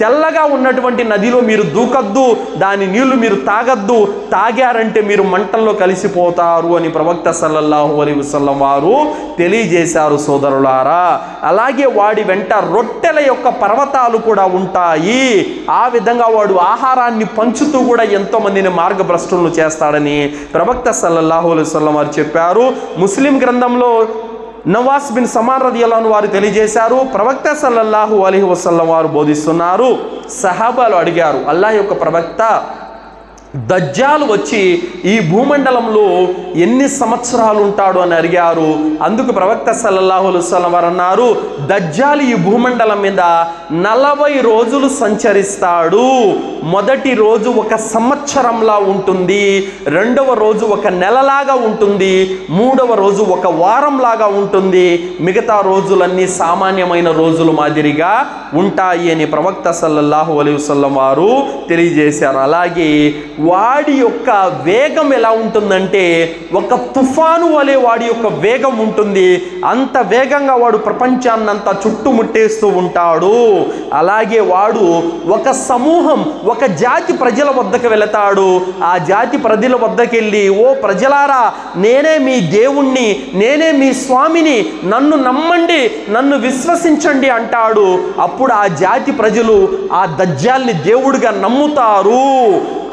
తెల్లగా ఉన్నటువంటి నదిలో మీరు దూకద్దు, దాని నీళ్లు మీరు తాగద్దు, తాగారంటే మీరు మంటల్లో కలిసిపోతారు అని ప్రవక్త సల్లల్లాహు అలైహి వసల్లం వారు తెలియజేశారు సోదరులారా. అలాగే వాడి వెంట రొట్టెల యొక్క పర్వతాలు కూడా ఉంటాయి. ఆ విధంగా వాడు ఆహారాన్ని పంచుతూ కూడా ఎంతో మందిని మార్గభ్రష్టులను చేస్తాడని ప్రవక్త సల్లల్లాహు అలైహి వసల్లం వారు చెప్పారు. ముస్లిం గ్రంథంలో నవాస్ బిన్ సమాన్ రదియల్లాహు అన్హు వారు తెలియజేశారు, ప్రవక్త సల్లల్లాహు అలైహి వసల్లం వారు బోధిస్తున్నారు. సహాబాలు అడిగారు, అల్లాహ్ యొక్క ప్రవక్త, దజ్జాలు వచ్చి ఈ భూమండలంలో ఎన్ని సంవత్సరాలు ఉంటాడు అని అడిగారు. అందుకు ప్రవక్త సల్లల్లాహు అలైహి వసల్లం వారు అన్నారు, దజ్జాలు ఈ భూమండలం మీద 40 రోజులు సంచరిస్తాడు. మొదటి రోజు ఒక సంవత్సరంలా ఉంటుంది, రెండవ రోజు ఒక నెలలాగా ఉంటుంది, మూడవ రోజు ఒక వారంలాగా ఉంటుంది, మిగతా రోజులన్నీ సామాన్యమైన రోజుల మాదిరిగా ఉంటాయి అని ప్రవక్త సల్లల్లాహు అలైహి వసల్లం వారు తెలియజేశారు. అలాగే వాడి యొక్క వేగం ఎలా ఉంటుందంటే ఒక తుఫాను వలె వాడి యొక్క వేగం ఉంటుంది. అంత వేగంగా వాడు ప్రపంచాన్నంతా చుట్టుముట్టేస్తూ ఉంటాడు. అలాగే వాడు ఒక సమూహం, ఒక జాతి ప్రజల వద్దకు వెళతాడు. ఆ జాతి ప్రజల వద్దకు వెళ్ళి, ఓ ప్రజలారా, నేనే మీ దేవుణ్ణి, నేనే మీ స్వామిని, నన్ను నమ్మండి, నన్ను విశ్వసించండి అంటాడు. అప్పుడు ఆ జాతి ప్రజలు ఆ దజ్జాల్ని దేవుడిగా నమ్ముతారు.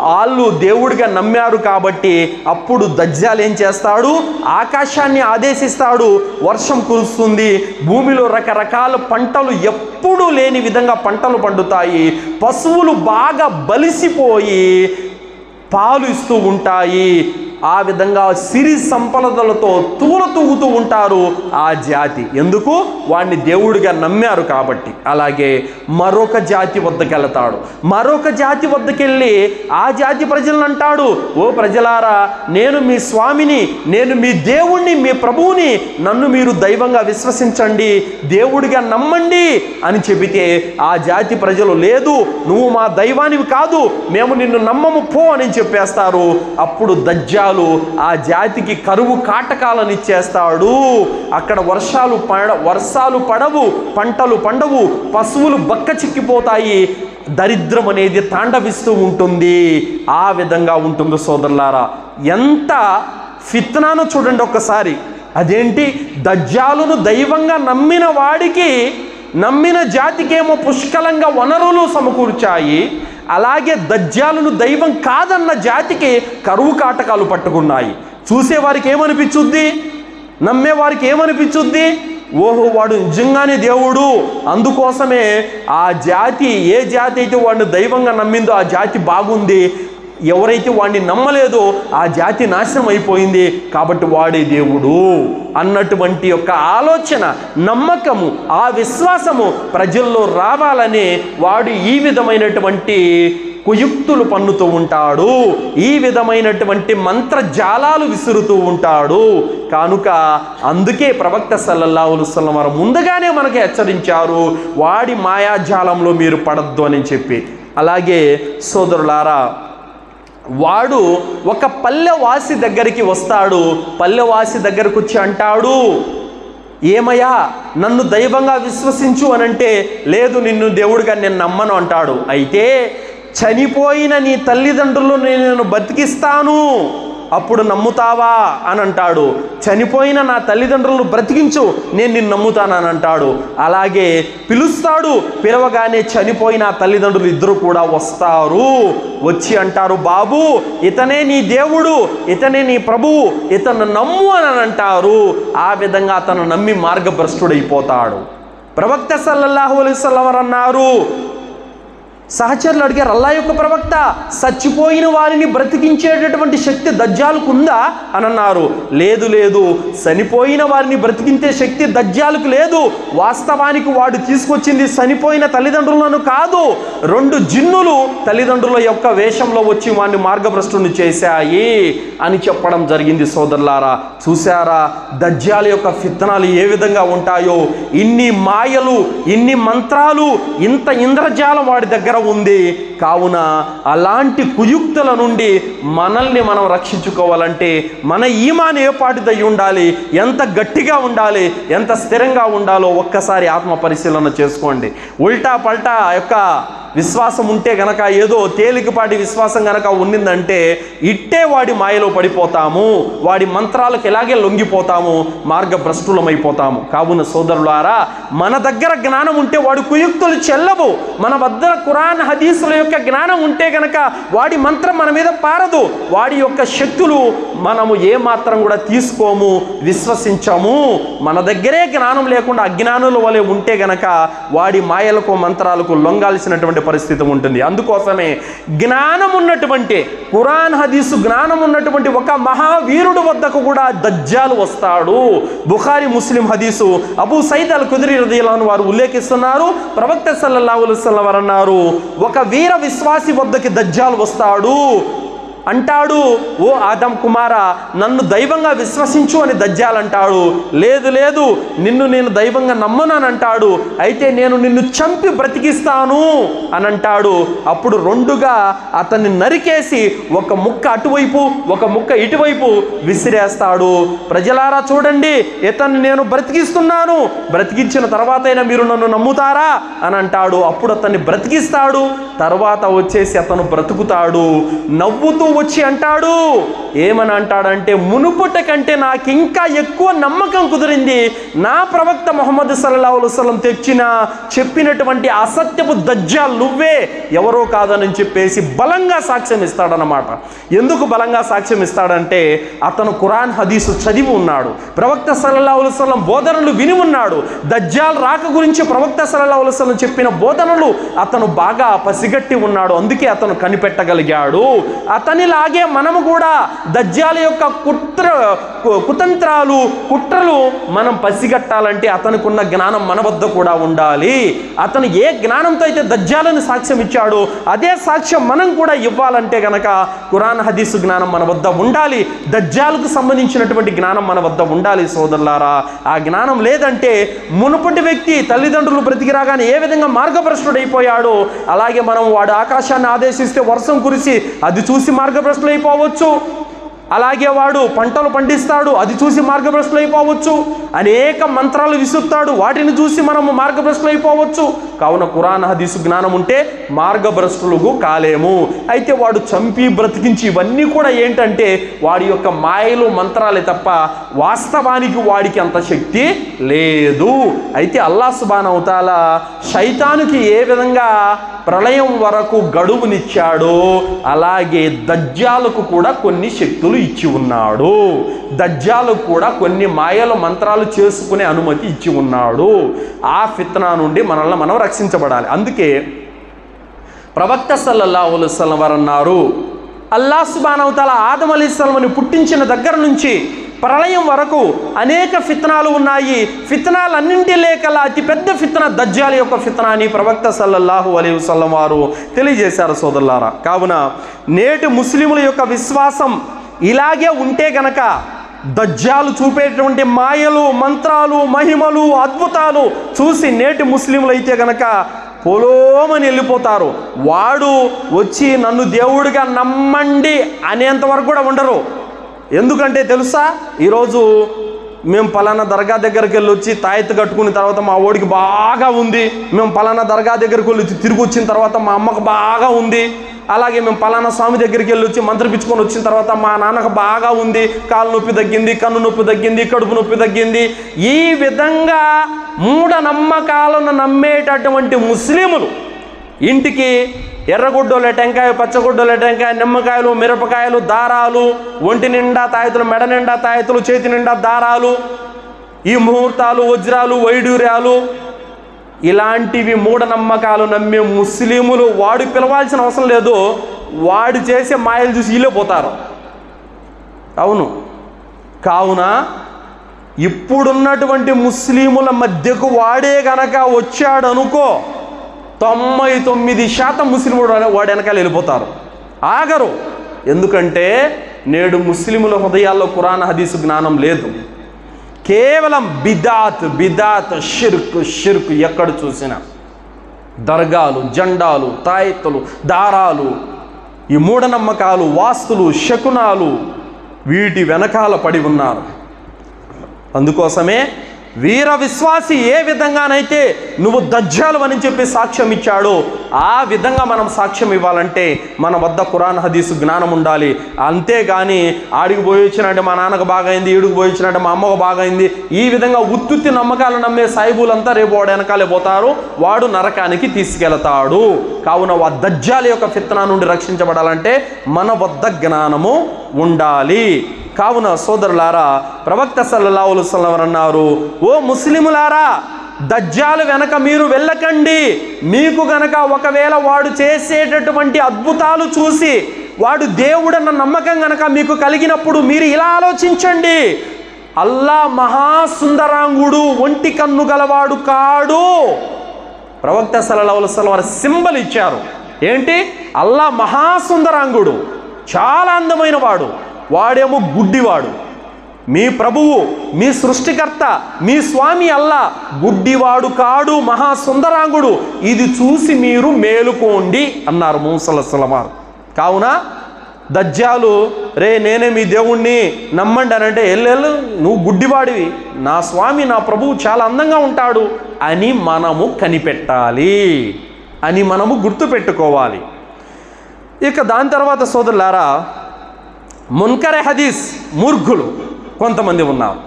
వాళ్ళు దేవుడిగా నమ్మారు కాబట్టి అప్పుడు దజ్జాల్ ఏం చేస్తాడు, ఆకాశాన్ని ఆదేశిస్తాడు, వర్షం కురుస్తుంది, భూమిలో రకరకాల పంటలు ఎప్పుడూ లేని విధంగా పంటలు పండుతాయి, పశువులు బాగా బలిసిపోయి పాలు ఇస్తూ ఉంటాయి. ఆ విధంగా సిరి సంపదలతో తూగుతూ ఉంటారు ఆ జాతి. ఎందుకు? వాడిని దేవుడిగా నమ్మారు కాబట్టి. అలాగే మరొక జాతి వద్దకు వెళతాడు. మరొక జాతి వద్దకు వెళ్ళి ఆ జాతి ప్రజలను అంటాడు, ఓ ప్రజలారా, నేను మీ స్వామిని, నేను మీ దేవుణ్ణి, మీ ప్రభువుని, నన్ను మీరు దైవంగా విశ్వసించండి, దేవుడిగా నమ్మండి అని చెబితే ఆ జాతి ప్రజలు, లేదు, నువ్వు మా దైవానివి కాదు, మేము నిన్ను నమ్మము, పో అని చెప్పేస్తారు. అప్పుడు దజ్జాలు ఆ జాతికి కరువు కాటకాలను ఇచ్చేస్తాడు. అక్కడ వర్షాలు పడవు, పంటలు పండవు, పశువులు బక్క చిక్కిపోతాయి, దరిద్రం అనేది తాండవిస్తూ ఉంటుంది. ఆ విధంగా ఉంటుంది సోదరులారా. ఎంత ఫిత్నానో చూడండి ఒక్కసారి. అదేంటి, దజ్జాలును దైవంగా నమ్మిన వాడికి, నమ్మిన జాతికేమో పుష్కలంగా వనరులు సమకూర్చాయి, అలాగే దజ్జాలును దైవం కాదన్న జాతికి కరువు కాటకాలు పట్టుకున్నాయి. చూసేవారికి ఏమనిపించుద్ది, నమ్మేవారికి ఏమనిపించుద్ది, ఓహో వాడు నిజంగానే దేవుడు, అందుకోసమే ఆ జాతి, ఏ జాతి అయితే వాడిని దైవంగా నమ్మిందో ఆ జాతి బాగుంది, ఎవరైతే వాడిని నమ్మలేదో ఆ జాతి నాశనం అయిపోయింది, కాబట్టి వాడే దేవుడు అన్నటువంటి యొక్క ఆలోచన, నమ్మకము, ఆ విశ్వాసము ప్రజల్లో రావాలని వాడు ఈ విధమైనటువంటి కుయుక్తులు పన్నుతూ ఉంటాడు, ఈ విధమైనటువంటి మంత్రజాలాలు విసురుతూ ఉంటాడు. కనుక అందుకే ప్రవక్త సల్లల్లాహు అలైహి వసల్లం వారు ముందుగానే మనకి హెచ్చరించారు, వాడి మాయాజాలంలో మీరు పడద్దు అని చెప్పి. అలాగే సోదరులారా, వాడు ఒక పల్లెవాసి దగ్గరికి వస్తాడు. పల్లెవాసి దగ్గరకు వచ్చి అంటాడు, ఏమయ్యా, నన్ను దైవంగా విశ్వసించు అనంటే, లేదు, నిన్ను దేవుడిగా నేను నమ్మను అంటాడు. అయితే చనిపోయిన నీ తల్లిదండ్రులు నేను బతికిస్తాను, అప్పుడు నమ్ముతావా అని అంటాడు. చనిపోయిన నా తల్లిదండ్రులను బ్రతికించు, నేను నిన్ను నమ్ముతానని అంటాడు. అలాగే పిలుస్తాడు, పిలవగానే చనిపోయిన తల్లిదండ్రులు ఇద్దరు కూడా వస్తారు. వచ్చి అంటారు, బాబు, ఇతనే నీ దేవుడు, ఇతనే నీ ప్రభువు, ఇతను నమ్ము అని అంటారు. ఆ విధంగా అతను నమ్మి మార్గభ్రష్టుడైపోతాడు. ప్రవక్త సల్లల్లాహు అలైహి వసల్లం అన్నారు, సహచరులు అడిగారు, అల్లా యొక్క ప్రవక్త, చచ్చిపోయిన వారిని బ్రతికించేటటువంటి శక్తి దజ్జాలకు ఉందా అని అన్నారు. లేదు, లేదు, చనిపోయిన వారిని బ్రతికించే శక్తి దజ్జాలకు లేదు. వాస్తవానికి వాడు తీసుకొచ్చింది చనిపోయిన తల్లిదండ్రులను కాదు, 2 జిన్నులు తల్లిదండ్రుల యొక్క వేషంలో వచ్చి వాడిని మార్గభ్రష్టుని చేశాయి అని చెప్పడం జరిగింది. సోదరులారా, చూశారా దజ్జాల యొక్క ఫిత్నాలు ఏ విధంగా ఉంటాయో? ఇన్ని మాయలు, ఇన్ని మంత్రాలు, ఇంత ఇంద్రజాలం వాడి దగ్గర ఉంది. కావున అలాంటి కుయుక్తుల నుండి మనల్ని మనం రక్షించుకోవాలంటే మన ఈమాన్ ఏ పాటిదై ఉండాలి, ఎంత గట్టిగా ఉండాలి, ఎంత స్థిరంగా ఉండాలో ఒక్కసారి ఆత్మ పరిశీలన చేసుకోండి. ఉల్టా పల్టా యొక్క విశ్వాసం ఉంటే గనక, ఏదో తేలికపాటి విశ్వాసం గనక ఉండిందంటే ఇట్టే వాడి మాయలో పడిపోతాము, వాడి మంత్రాలకు ఎలాగే లొంగిపోతాము, మార్గభ్రష్టులమైపోతాము. కావున సోదరులారా, మన దగ్గర జ్ఞానం ఉంటే వాడి కుయుక్తులు చెల్లవు. మన వద్ద ఖురాన్ హదీసుల యొక్క జ్ఞానం ఉంటే గనక వాడి మంత్రం మన మీద పారదు, వాడి యొక్క శక్తులు మనము ఏమాత్రం కూడా తీసుకోము, విశ్వసించము. మన దగ్గరే జ్ఞానం లేకుండా అజ్ఞానుల వలె ఉంటే గనక వాడి మాయలకు మంత్రాలకు లొంగాల్సినటువంటి పరిస్థితి ఉంటుంది. అందుకోసమే జ్ఞానం ఉన్నటువంటి ఖురాన్ హదీసు జ్ఞానం ఉన్నటువంటి ఒక మహావీరుడు వద్దకు కూడా దజ్జాలు వస్తాడు. బుఖారీ ముస్లిం హదీసు అబూ సయీద్ అల్ ఖుద్రీ రదియల్లాహు అన్హు వారు ఉల్లేఖిస్తున్నారు. ప్రవక్త సల్లల్లాహు అలైహి వసల్లం వారు అన్నారు, ఒక వీర విశ్వాసి వద్దకి దజ్జాల్ వస్తాడు, అంటాడు, ఓ ఆదం కుమార, నన్ను దైవంగా విశ్వసించు అని దజ్జాల్ అంటాడు. లేదు లేదు, నిన్ను నేను దైవంగా నమ్మనని అంటాడు. అయితే నేను నిన్ను చంపి బ్రతికిస్తాను అని అంటాడు. అప్పుడు రెండుగా అతన్ని నరికేసి ఒక ముక్క అటువైపు ఒక ముక్క ఇటువైపు విసిరేస్తాడు. ప్రజలారా చూడండి, ఇతన్ని నేను బ్రతికిస్తున్నాను, బ్రతికించిన తర్వాత అయినా మీరు నన్ను నమ్ముతారా అని అంటాడు. అప్పుడు అతన్ని బ్రతికిస్తాడు. తర్వాత వచ్చేసి అతను బ్రతుకుతాడు. నవ్వుతూ వచ్చి అంటాడు, ఏమని అంటాడంటే, మునుపటి కంటే నాకు ఇంకా ఎక్కువ నమ్మకం కుదిరింది, నా ప్రవక్త ముహమ్మద్ సల్లల్లాహు అలైహి వసల్లం చెప్పినటువంటి అసత్యపు దజ్జాల్ నువ్వే, ఎవరో కాదని చెప్పేసి బలంగా సాక్ష్యం ఇస్తాడనమాట. ఎందుకు బలంగా సాక్ష్యం ఇస్తాడంటే, అతను ఖురాన్ హదీసు చదివి ఉన్నాడు, ప్రవక్త సల్లల్లాహు అలైహి వసల్లం బోధనలు విని ఉన్నాడు. దజ్జాల్ రాక గురించి ప్రవక్త సల్లల్లాహు అలైహి వసల్లం చెప్పిన బోధనలు అతను బాగా పసిగట్టి ఉన్నాడు. అందుకే అతను కనిపెట్టగలిగాడు. అతనిలాగే మనము కూడా దజ్జాల యొక్క కుతంత్రాలు కుట్రలు మనం పసిగట్టాలంటే అతనికి ఉన్న జ్ఞానం మన వద్ద కూడా ఉండాలి. అతను ఏ జ్ఞానంతో అయితే దజ్జాలను సాక్ష్యం ఇచ్చాడో అదే సాక్ష్యం మనం కూడా ఇవ్వాలంటే గనక ఖురాన్ హదీసు జ్ఞానం మన వద్ద ఉండాలి. దజ్జాలకు సంబంధించినటువంటి జ్ఞానం మన వద్ద ఉండాలి సోదరులారా. ఆ జ్ఞానం లేదంటే మునుపటి వ్యక్తి తల్లిదండ్రులు బ్రతికి రాగానే ఏ విధంగా మార్గభ్రష్టుడైపోయాడో అలాగే మనం వాడు ఆకాశాన్ని ఆదేశిస్తే వర్షం కురిసి అది చూసి మార్గభ్రష్టులైపోవచ్చు. అలాగే వాడు పంటలు పండిస్తాడు, అది చూసి మార్గభ్రష్టులైపోవచ్చు. అనేక మంత్రాలు విసురుతాడు, వాటిని చూసి మనము మార్గభ్రష్టులైపోవచ్చు. కావున ఖురాన్ హదీసు జ్ఞానం ఉంటే మార్గభ్రష్టులకు కాలేము. అయితే వాడు చంపి బ్రతికించి ఇవన్నీ కూడా ఏంటంటే వాడి యొక్క మాయలు మంత్రాలే తప్ప వాస్తవానికి వాడికి అంత శక్తి లేదు. అయితే అల్లాహ్ సుబ్హానహు వ తఆలా శైతానుకి ఏ విధంగా ప్రళయం వరకు గడువునిచ్చాడో అలాగే దజ్జాలకు కూడా కొన్ని శక్తులు ఇచ్చి ఉన్నాడు. దజ్జాలకు కూడా కొన్ని మాయల మంత్రాలు చేసుకునే అనుమతి ఇచ్చి ఉన్నాడు. ఆ ఫిత్నా నుండి మనల్ని మనం రక్షించబడాలి. అందుకే ప్రవక్త సల్లల్లాహు అలైహి వసల్లం వారు అన్నారు, అల్లాహ్ సుబ్హానహు వ తఆలా ఆదం అలైహిస్సలాంని పుట్టించిన దగ్గర నుంచి ప్రళయం వరకు అనేక ఫిత్నాలు ఉన్నాయి. ఫిత్నాలన్నింటి లేకలా అతిపెద్ద ఫిత్నా దజ్జాల్ యొక్క ఫిత్నా అని ప్రవక్త సల్లల్లాహు అలైహి వసల్లం వారు తెలియజేశారు సోదరులారా. కావున నేటి ముస్లిముల యొక్క విశ్వాసం ఇలాగే ఉంటే గనక దజ్జాలు చూపేటువంటి మాయలు మంత్రాలు మహిమలు అద్భుతాలు చూసి నేటి ముస్లింలు అయితే గనక పొలోమని వెళ్ళిపోతారు. వాడు వచ్చి నన్ను దేవుడిగా నమ్మండి అనేంతవరకు కూడా ఉండరు. ఎందుకంటే తెలుసా, ఈరోజు మేము పలానా దర్గా దగ్గరికి వెళ్ళి వచ్చి తాయెత్తు కట్టుకున్న తర్వాత మా ఓడికి బాగా ఉంది, మేము పలానా దర్గా దగ్గరికి వెళ్ళి తిరిగి వచ్చిన తర్వాత మా అమ్మకు బాగా ఉంది, అలాగే మేము పలానా స్వామి దగ్గరికి వెళ్ళి వచ్చి మంత్రపించుకొని వచ్చిన తర్వాత మా నాన్నకు బాగా ఉంది, కాలు నొప్పి తగ్గింది, కన్ను నొప్పి తగ్గింది, కడుపు నొప్పి తగ్గింది. ఈ విధంగా మూఢనమ్మకాలను నమ్మేటటువంటి ముస్లిములు ఇంటికి ఎర్రగుడ్డోలే టెంకాయ, పచ్చగుడ్డోలే టెంకాయ, నిమ్మకాయలు, మిరపకాయలు, దారాలు, ఒంటి నిండా తాయెత్తులు, మెడ నిండా తాయెత్తులు, చేతి నిండా దారాలు, ఈ ముహూర్తాలు, వజ్రాలు, వైడూర్యాలు, ఇలాంటివి మూఢనమ్మకాలు నమ్మే ముస్లిములు వాడు పిలవాల్సిన అవసరం లేదు, వాడు చేసే మాయలు చూసి వీళ్ళే పోతారు. అవును. కావున ఇప్పుడున్నటువంటి ముస్లిముల మధ్యకు వాడే గనక వచ్చాడు అనుకో 99% ముస్లిముడు వాడు వెనకాల వెళ్ళిపోతారు, ఆగరు. ఎందుకంటే నేడు ముస్లిముల హృదయాల్లో ఖురాన్ హదీసు జ్ఞానం లేదు. కేవలం బిదాత్ షిర్క్ ఎక్కడ చూసినా దర్గాలు, జెండాలు, తాయెత్తులు, దారాలు, ఈ మూఢనమ్మకాలు, వాస్తులు, శకునాలు, వీటి వెనకాల పడి ఉన్నారు. అందుకోసమే వీర విశ్వాసి ఏ విధంగానైతే నువ్వు దజ్జాలు అని చెప్పి సాక్ష్యం ఇచ్చాడో ఆ విధంగా మనం సాక్ష్యం ఇవ్వాలంటే మన వద్ద ఖురాన్ హదీసు జ్ఞానం ఉండాలి. అంతేగాని ఆడికి పోయి వచ్చినట్టు మా నాన్నకు బాగైంది, ఈడికి పోయి వచ్చినట్టు మా అమ్మకు బాగైంది, ఈ విధంగా ఉత్తుత్తి నమ్మకాలు నమ్మే సాయిబులంతా రేపు వాడు వెనకాలే పోతారు, వాడు నరకానికి తీసుకెళ్తాడు. కావున ఆ దజ్జాల యొక్క ఫిత్నా నుండి రక్షించబడాలంటే మన వద్ద జ్ఞానము ఉండాలి. కావున సోదరులారా, ప్రవక్త సల్లల్లాహు అలైహి వసల్లం అన్నారు, ఓ ముస్లిములారా, దజ్జాలు వెనక మీరు వెళ్ళకండి. మీకు గనక ఒకవేళ వాడు చేసేటటువంటి అద్భుతాలు చూసి వాడు దేవుడన్న నమ్మకం గనక మీకు కలిగినప్పుడు మీరు ఇలా ఆలోచించండి, అల్లా మహాసుందరాంగుడు, ఒంటి కన్ను గలవాడు కాడు. ప్రవక్త సల్లల్లాహు అలైహి వసల్లం వారు సింబల్ ఇచ్చారు. ఏంటి? అల్లా మహాసుందరాంగుడు, చాలా అందమైన వాడు, వాడేమో గుడ్డివాడు. మీ ప్రభువు, మీ సృష్టికర్త, మీ స్వామి అల్లా గుడ్డివాడు కాడు, మహాసుందరాంగుడు. ఇది చూసి మీరు మేలుకోండి అన్నారు ముహమ్మద్ సల్లల్లాహు అలైహి వసల్లం. కావున దజ్జాలు, రే నేనే మీ దేవుణ్ణి నమ్మండి అని అంటే, ఎల్లెళ్ళు నువ్వు గుడ్డివాడివి, నా స్వామి నా ప్రభువు చాలా అందంగా ఉంటాడు అని మనము కనిపెట్టాలి, అని మనము గుర్తుపెట్టుకోవాలి. ఇక దాని తర్వాత సోదరులారా, మున్కరే హదీస్ మూర్ఖులు కొంతమంది ఉన్నారు.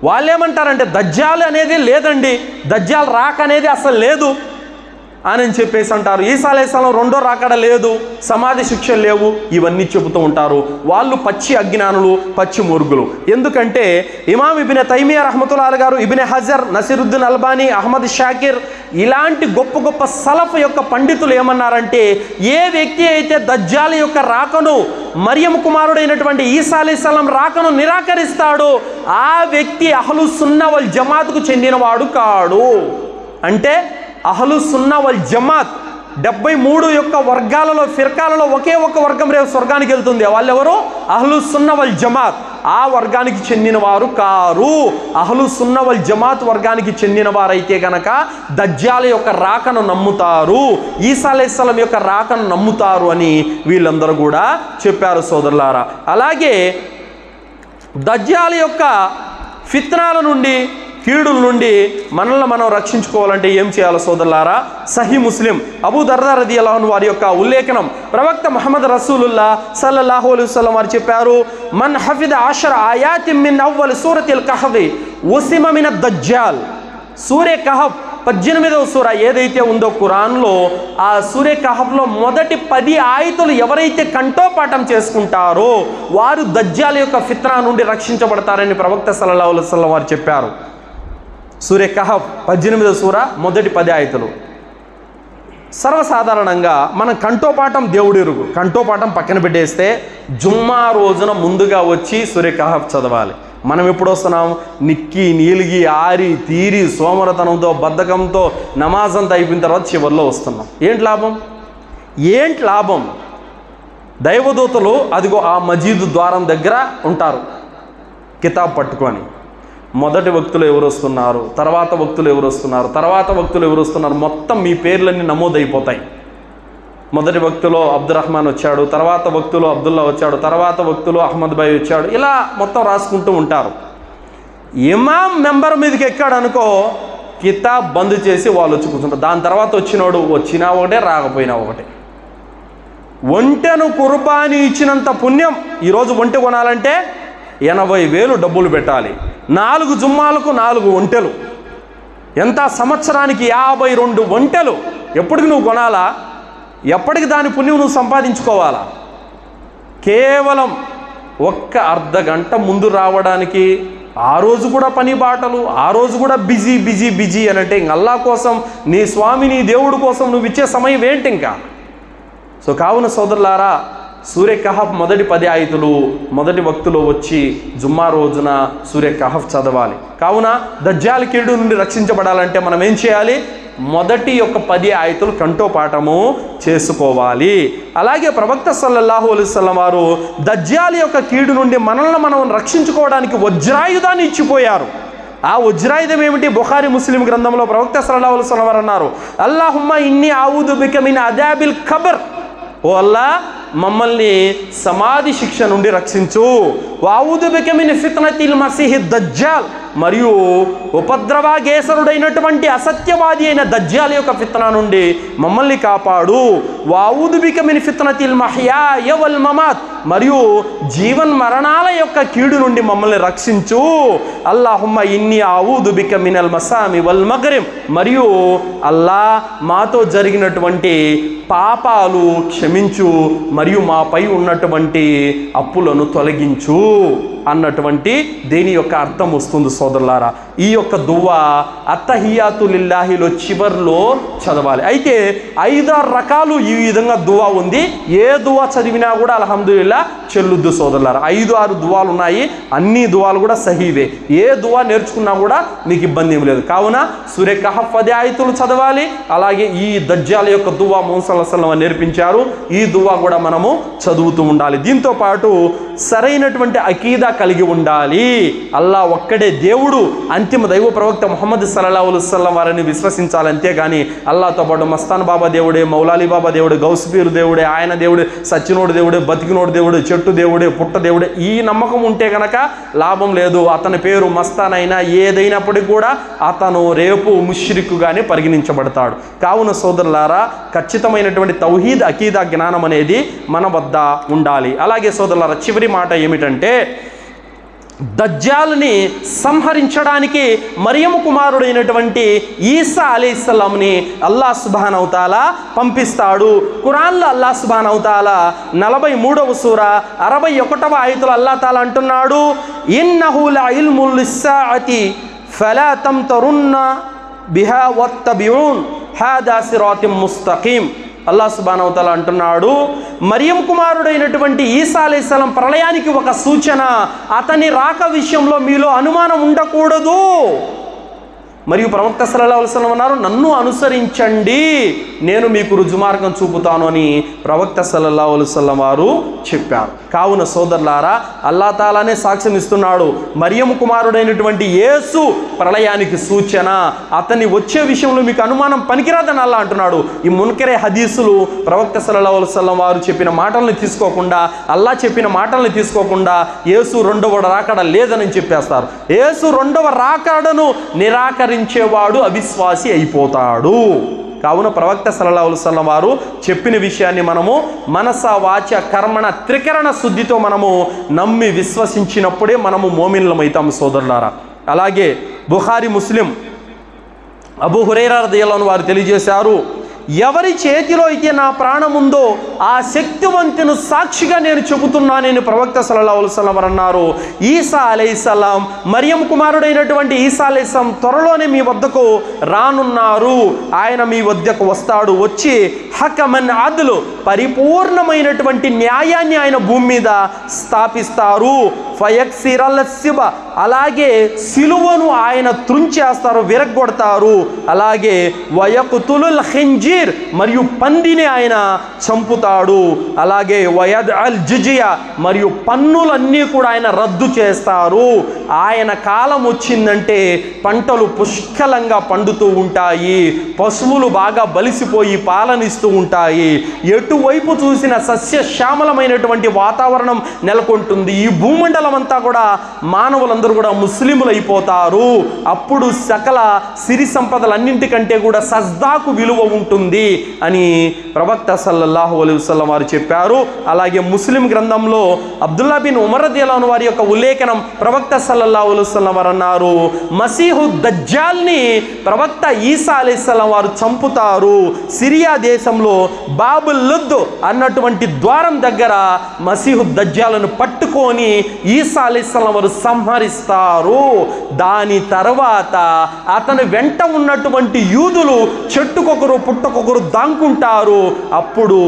వాళ్ళు ఏమంటారంటే దజ్జాలు అనేది లేదండి, దజ్జాలు రాక అనేది అసలు లేదు అని చెప్పేసి అంటారు. ఈసా అలైహిస్సలాం రెండో రాకడ లేదు, సమాధి శిక్షలు లేవు, ఇవన్నీ చెబుతూ ఉంటారు. వాళ్ళు పచ్చి అజ్ఞానులు, పచ్చి మూర్ఖులు. ఎందుకంటే ఇమాం ఇబ్నే తైమియా రహ్మతుల్లాహి గారు, ఇబ్నే హజర్, నసీరుద్దీన్ అల్బానీ, అహ్మద్ షాకిర్ ఇలాంటి గొప్ప గొప్ప సలఫ్ యొక్క పండితులు ఏమన్నారంటే, ఏ వ్యక్తి అయితే దజ్జాల్ యొక్క రాకను, మరియం కుమారుడైనటువంటి ఈసా అలైహిస్సలాం రాకను నిరాకరిస్తాడో ఆ వ్యక్తి అహ్లు సున్నా వల్ జమాత్కు చెందినవాడు కాడు. అంటే అహ్లు సున్నా వల్ జమాత్ 73 యొక్క వర్గాలలో, ఫిర్కాలలో ఒకే ఒక వర్గం రేపు స్వర్గానికి వెళ్తుంది. వాళ్ళెవరు? అహ్లు సున్నా వల్ జమాత్. ఆ వర్గానికి చెందిన వారు కారు. అహ్లు సున్నా వల్ జమాత్ వర్గానికి చెందిన వారైతే గనక దజ్జాల యొక్క రాకను నమ్ముతారు, ఈసా అలైహిస్సలాం యొక్క రాకను నమ్ముతారు అని వీళ్ళందరూ కూడా చెప్పారు సోదరులారా. అలాగే దజ్జాల యొక్క ఫిత్నాల నుండి, కీడుల నుండి మనల్ని మనం రక్షించుకోవాలంటే ఏం చేయాలో సోదరులారా, సహీ ముస్లిం అబూ దర్దా రదియల్లాహు అన్హు వారి యొక్క ఉల్లేఖనం, ప్రవక్త ముహమ్మద్ రసూలుల్లాహ్ సల్లల్లాహు అలైహి వసల్లం వారు చెప్పారు, మన్ హఫిద 10 ఆయాతిన్ మిన్ అవ్వల్ సూరతిల్ కహఫ్ ఉసిమ మిన దజ్జాల్. సూరే కహఫ్ 18వ సూర ఏదైతే ఉందో ఖురాన్లో, ఆ సూరే కహఫ్లో మొదటి 10 ఆయతులు ఎవరైతే కంఠోపాఠం చేసుకుంటారో వారు దజ్జాల యొక్క ఫిత్నా నుండి రక్షించబడతారని ప్రవక్త సల్లల్లాహు అలైహి వసల్లం వారు చెప్పారు. సూరే కహఫ్ 18వ సూర మొదటి 10 ఆయతులు. సర్వసాధారణంగా మనం కంఠోపాఠం దేవుడి ఎరుగు, కంఠోపాఠం పక్కన పెట్టేస్తే జుమ్మా రోజున ముందుగా వచ్చి సూరే కహఫ్ చదవాలి. మనం ఎప్పుడు వస్తున్నాం? నిక్కి నీలిగి ఆరి తీరి సోమరతనంతో బద్ధకంతో నమాజ్ అంతా అయిపోయిన తర్వాత చివరిలో వస్తున్నాం. ఏంటి లాభం? ఏంటి లాభం? దైవదూతలు అదిగో ఆ మజీదు ద్వారం దగ్గర ఉంటారు కితాబ్ పట్టుకొని. మొదటి వ్యక్తులు ఎవరు వస్తున్నారు, తర్వాత వ్యక్తులు ఎవరు వస్తున్నారు, తర్వాత వ్యక్తులు ఎవరు వస్తున్నారు, మొత్తం మీ పేర్లన్నీ నమోదైపోతాయి. మొదటి వ్యక్తిలో అబ్దుల్ రహమాన్ వచ్చాడు, తర్వాత వ్యక్తిలో అబ్దుల్లా వచ్చాడు, తర్వాత వ్యక్తిలో అహ్మద్ భాయ్ వచ్చాడు, ఇలా మొత్తం రాసుకుంటూ ఉంటారు. ఇమాం మెంబర్ మీదకి ఎక్కాడు అనుకో, కితాబ్ బంద్ చేసి వాళ్ళు వచ్చి కూర్చుంటారు. దాని తర్వాత వచ్చినోడు వచ్చినా ఒకటే, రాకపోయినా ఒకటే. ఒంటెను కుర్బానీ ఇచ్చినంత పుణ్యం. ఈరోజు ఒంటె కొనాలంటే 80,000 డబ్బులు పెట్టాలి. 4 జుమ్మాలకు 4 ఒంటెలు. ఎంత? సంవత్సరానికి 52 ఒంటెలు. ఎప్పటికి నువ్వు కొనాలా? ఎప్పటికి దాని పుణ్యం నువ్వు సంపాదించుకోవాలా? కేవలం ఒక్క అర్ధగంట ముందు రావడానికి, ఆ రోజు కూడా పని బాటలు, ఆ రోజు కూడా బిజీ బిజీ బిజీ అని అంటే ఇంక అల్లా కోసం, నీ స్వామి నీ దేవుడి కోసం నువ్వు ఇచ్చే సమయం ఏంటి ఇంకా? సో కావున సోదరులారా, సూర్య కహఫ్ మొదటి 10 ఆయతులు మొదటి వక్తులో వచ్చి జుమ్మా రోజున సూర్య కహఫ్ చదవాలి. కావున దజ్జాల్ కీడు నుండి రక్షించబడాలంటే మనం ఏం చేయాలి? మొదటి యొక్క 10 ఆయతులు కంఠోపాఠము చేసుకోవాలి. అలాగే ప్రవక్త సల్లల్లాహు అలైహి వసల్లం వారు దజ్జాల్ యొక్క కీడు నుండి మనల్ని మనం రక్షించుకోవడానికి వజ్రాయుధాన్ని ఇచ్చిపోయారు. ఆ వజ్రాయుధం ఏమిటి? బుఖారీ ముస్లిం గ్రంథంలో ప్రవక్త సల్లల్లాహు అలైహి వసల్లం వారు అన్నారు, అల్లాహుమ్మా ఇన్నీ ఆవుదు బిక మిన్ అదాబిల్ ఖబర్. ఓ అల్లా, మమ్మల్ని సమాధి శిక్ష నుండి రక్షించు. వావుదు బిక మిన్ ఫిత్నతిల్ మసీహి దజ్జాల్. మరియు ఉపద్రవగేసరుడైనటువంటి అసత్యవాది అయిన దజ్జాల్ యొక్క ఫిత్నా నుండి మమ్మల్ని కాపాడు. వావుదు బిక మిన్ ఫిత్నతిల్ మహ్యా వల్ మమాత్. మరియు జీవన్ మరణాల యొక్క కీడు నుండి మమ్మల్ని రక్షించు. అల్లాహుమ్మ ఇన్ని ఆవుదు బిక మినల్ మసామి వల్ మగ్రిమ్. మరియు అల్లా, మాతో జరిగినటువంటి పాపాలు క్షమించు మరియు మాపై ఉన్నటువంటి అప్పులను తొలగించు అన్నటువంటి దీని యొక్క అర్థం వస్తుంది సోదరులారా. ఈ యొక్క దువా అత్తహియాతు లిల్లాహిలో చివర్లో చదవాలి. అయితే 5-6 రకాలు ఈ విధంగా దువా ఉంది. ఏ దువా చదివినా కూడా అల్హమ్దులిల్లా చెల్లుద్దు సోదరులారా. 5-6 దువాలు ఉన్నాయి, అన్ని దువాలు కూడా సహీవే. ఏ దువా నేర్చుకున్నా కూడా మీకు ఇబ్బంది ఏం లేదు. కావున సూరే కహఫ్ 10 ఆయతులు చదవాలి. అలాగే ఈ దజ్జాల యొక్క దువా ముహమ్మద్ సల్లల్లాహు అలైహి వసల్లం నేర్పించారు. ఈ దువా కూడా మనము చదువుతూ ఉండాలి. దీంతో పాటు సరైనటువంటి అకీదా కలిగి ఉండాలి. అల్లా ఒక్కడే దేవుడు, అంతిమ దైవ ప్రవక్త ముహమ్మద్ సల్లల్లాహు అలైహి వసల్లం వారిని విశ్వసించాలి. అంతేగాని అల్లాతో పాటు మస్తాన్ బాబా దేవుడే, మౌలాలి బాబా దేవుడే, గౌస్పీర్ దేవుడే, ఆయన దేవుడే, సచ్చినోడు దేవుడే, బతికినోడు దేవుడే, చెట్టు దేవుడే, పుట్ట దేవుడే, ఈ నమ్మకం ఉంటే కనుక లాభం లేదు. అతని పేరు మస్తాన్ అయినా ఏదైనప్పటికీ కూడా అతను రేపు ముష్రిక్కుగానే పరిగణించబడతాడు. కావున సోదరులారా, ఖచ్చితమైనటువంటి తౌహీద్ అకీదా జ్ఞానం అనేది మన వద్ద ఉండాలి. అలాగే సోదరులారా, చివరి మాట ఏమిటంటే, దజ్జాల్ని సంహరించడానికి మరియము కుమారుడైనటువంటి ఈసా అలైహిస్సలాంని అల్లాహ్ సుబ్హానహు వ తఆలా పంపిస్తాడు. ఖురాన్లో అల్లాహ్ సుబ్హానహు వ తఆలా 43వ సూర 61వ ఆయతులో అల్లాహ్ తాలా అంటున్నాడు, ఇన్నహు లఇల్ముల్ లిస్సాఅతి ఫలా తమ్తరున్న బిహా వత్తబిఊన్ హాదా సిరాతుం ముస్తఖీం. అల్లాహ్ సుబ్హానహు వ తఆలా అంటున్నాడు, మరియం కుమారుడైనటువంటి ఈసా అలైహిస్సలాం ప్రళయానికి ఒక సూచన. అతని రాక విషయంలో మీలో అనుమానం ఉండకూడదు. మరియు ప్రవక్త సల్లల్లాహు అలైహి వసల్లం అన్నారు, నన్ను అనుసరించండి, నేను మీకు రుజుమార్గం చూపుతాను అని ప్రవక్త సల్లల్లాహు అలైహి వసల్లం వారు చెప్పారు. కావున సోదరులారా, అల్లాహ్ తాలానే సాక్ష్యం ఇస్తున్నాడు, మరియం కుమారుడైనటువంటి యేసు ప్రళయానికి సూచన. అతన్ని వచ్చే విషయంలో మీకు అనుమానం పనికిరాదని అల్లాహ్ అంటున్నాడు. ఈ మున్కరే హదీసులు ప్రవక్త సల్లల్లాహు అలైహి వసల్లం వారు చెప్పిన మాటల్ని తీసుకోకుండా, అల్లాహ్ చెప్పిన మాటల్ని తీసుకోకుండా యేసు రెండవ రాకడ లేదని చెప్పేస్తారు. యేసు రెండవ రాకడను నిరాకరించేవాడు అవిశ్వాసి అయిపోతాడు. కావున ప్రవక్త సల్లల్లాహు అలైహి వసల్లం వారు చెప్పిన విషయాన్ని మనము మనస వాచ కర్మణ త్రికరణ శుద్ధితో మనము నమ్మి విశ్వసించినప్పుడే మనము మోమిన్లమైతాము సోదరులారా. అలాగే బుఖారీ, ముస్లిం, అబూ హురైరా రదియల్లాహు అన్హు వారు తెలియజేశారు, ఎవరి చేతిలో అయితే నా ప్రాణం ఉందో ఆ శక్తివంతుని సాక్షిగా నేను చెబుతున్నానని ప్రవక్త సల్లల్లాహు అలైహి వసల్లం అన్నారు. ఈసా అలైహిస్సలాం, మరియం కుమారుడైనటువంటి ఈసా అలైహిస్సలాం త్వరలోనే మీ వద్దకు రానున్నారు. ఆయన మీ వద్దకు వస్తాడు. వచ్చి హకమన్ అద్లు, పరిపూర్ణమైనటువంటి న్యాయాన్ని ఆయన భూమి మీద స్థాపిస్తారు. ఫయక్సిరల్ సిబ, అలాగే సిలువను ఆయన త్రుంచేస్తారు, విరగ్గొడతారు. అలాగే వయకుతులుల్ ఖింజీర్, మరియు పందిని ఆయన చంపుతాడు. అలాగే వయద్ అల్ జిజియా, మరియు పన్నులన్నీ కూడా ఆయన రద్దు చేస్తారు. ఆయన కాలం వచ్చిందంటే పంటలు పుష్కలంగా పండుతూ ఉంటాయి, పశువులు బాగా బలిసిపోయి పాలనిస్తూ ఉంటాయి, ఎటువైపు చూసిన సస్యశ్యామలమైనటువంటి వాతావరణం నెలకొంటుంది. ఈ భూమండలం అంతా కూడా మానవులందరూ కూడా ముస్లిములు అయిపోతారు. అప్పుడు సకల సిరి సంపదలన్నింటికంటే కూడా సజ్దాకు విలువ ఉంటుంది అని ప్రవక్త సల్లల్లాహు అలైహి వసల్లం వారు చెప్పారు. అలాగే ముస్లిం గ్రంథంలో అబ్దుల్లా బిన్ ఉమర్ రదియల్లాహు అన్హు వారి యొక్క ఉల్లేఖనం, ప్రవక్త సల్లల్లాహు అలైహి వసల్లం వారు అన్నారు, మసీహు దజ్జాల్ని ప్రవక్త ఈసా అలైహిస్సలాం వారు చంపుతారు. సిరియా దేశంలో బాబుల్ లుద్ అన్నటువంటి ద్వారం దగ్గర మసీహు దజ్జాలను పట్టుకొని ఈసా అలైహిస్సలాం వారు సంహరిస్తారు. దాని తర్వాత అతని వెంట ఉన్నటువంటి యూదులు చెట్టుకొకరు పుట్టకొకరు దాంకుంటారు. అప్పుడు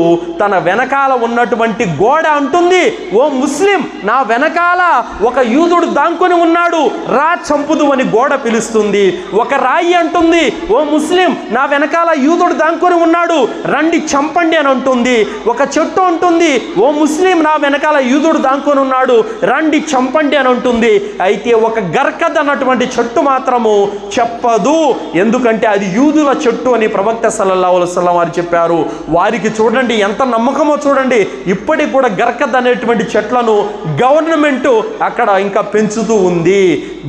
తన వెనకాల ఉన్నటువంటి గోడ అంటుంది, ఓ ముస్లిం, నా వెనకాల ఒక యూదుడు దాంకొని ఉన్నాడు, రా చంపుదు అని గోడ పిలుస్తుంది. ఒక రాయి అంటుంది, ఓ ముస్లిం, నా వెనకాల యూదుడు దాంకొని ఉన్నాడు, రండి చంపండి అని అంటుంది. ఒక చెట్టు అంటుంది, ఓ ముస్లిం, నా వెనకాల యూదుడు దాంకొని ఉన్నాడు, రండి చంపండి అని అంటుంది. అయితే ఒక గర్కద్ అన్నటువంటి చెట్టు మాత్రము చెప్పదు, ఎందుకంటే అది యూదుల చెట్టు అని ప్రవక్త సల్లల్లాహు అలైహి వసల్లం వారు చెప్పారు. వారికి చూడండి ఎంత నమ్మకమో చూడండి. ఇప్పటికి కూడా గర్కద్ అనేటువంటి చెట్లను గవర్నమెంట్ అక్కడ ఇంకా పెంచుతూ ఉంది.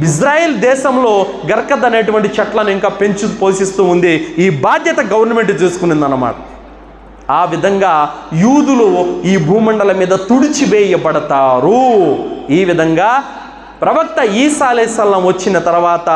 ఇజ్రాయెల్ దేశంలో గర్కద్ అనేటువంటి చెట్లను ఇంకా పోషిస్తూ ఉంది. ఈ బాధ్యత గవర్నమెంట్ చూసుకునింది అన్నమాట. ఆ విధంగా యూదులు ఈ భూమండలం మీద తుడిచివేయబడతారు. ఈ విధంగా ప్రవక్త ఈసా అలైహిస్సలాం వచ్చిన తర్వాత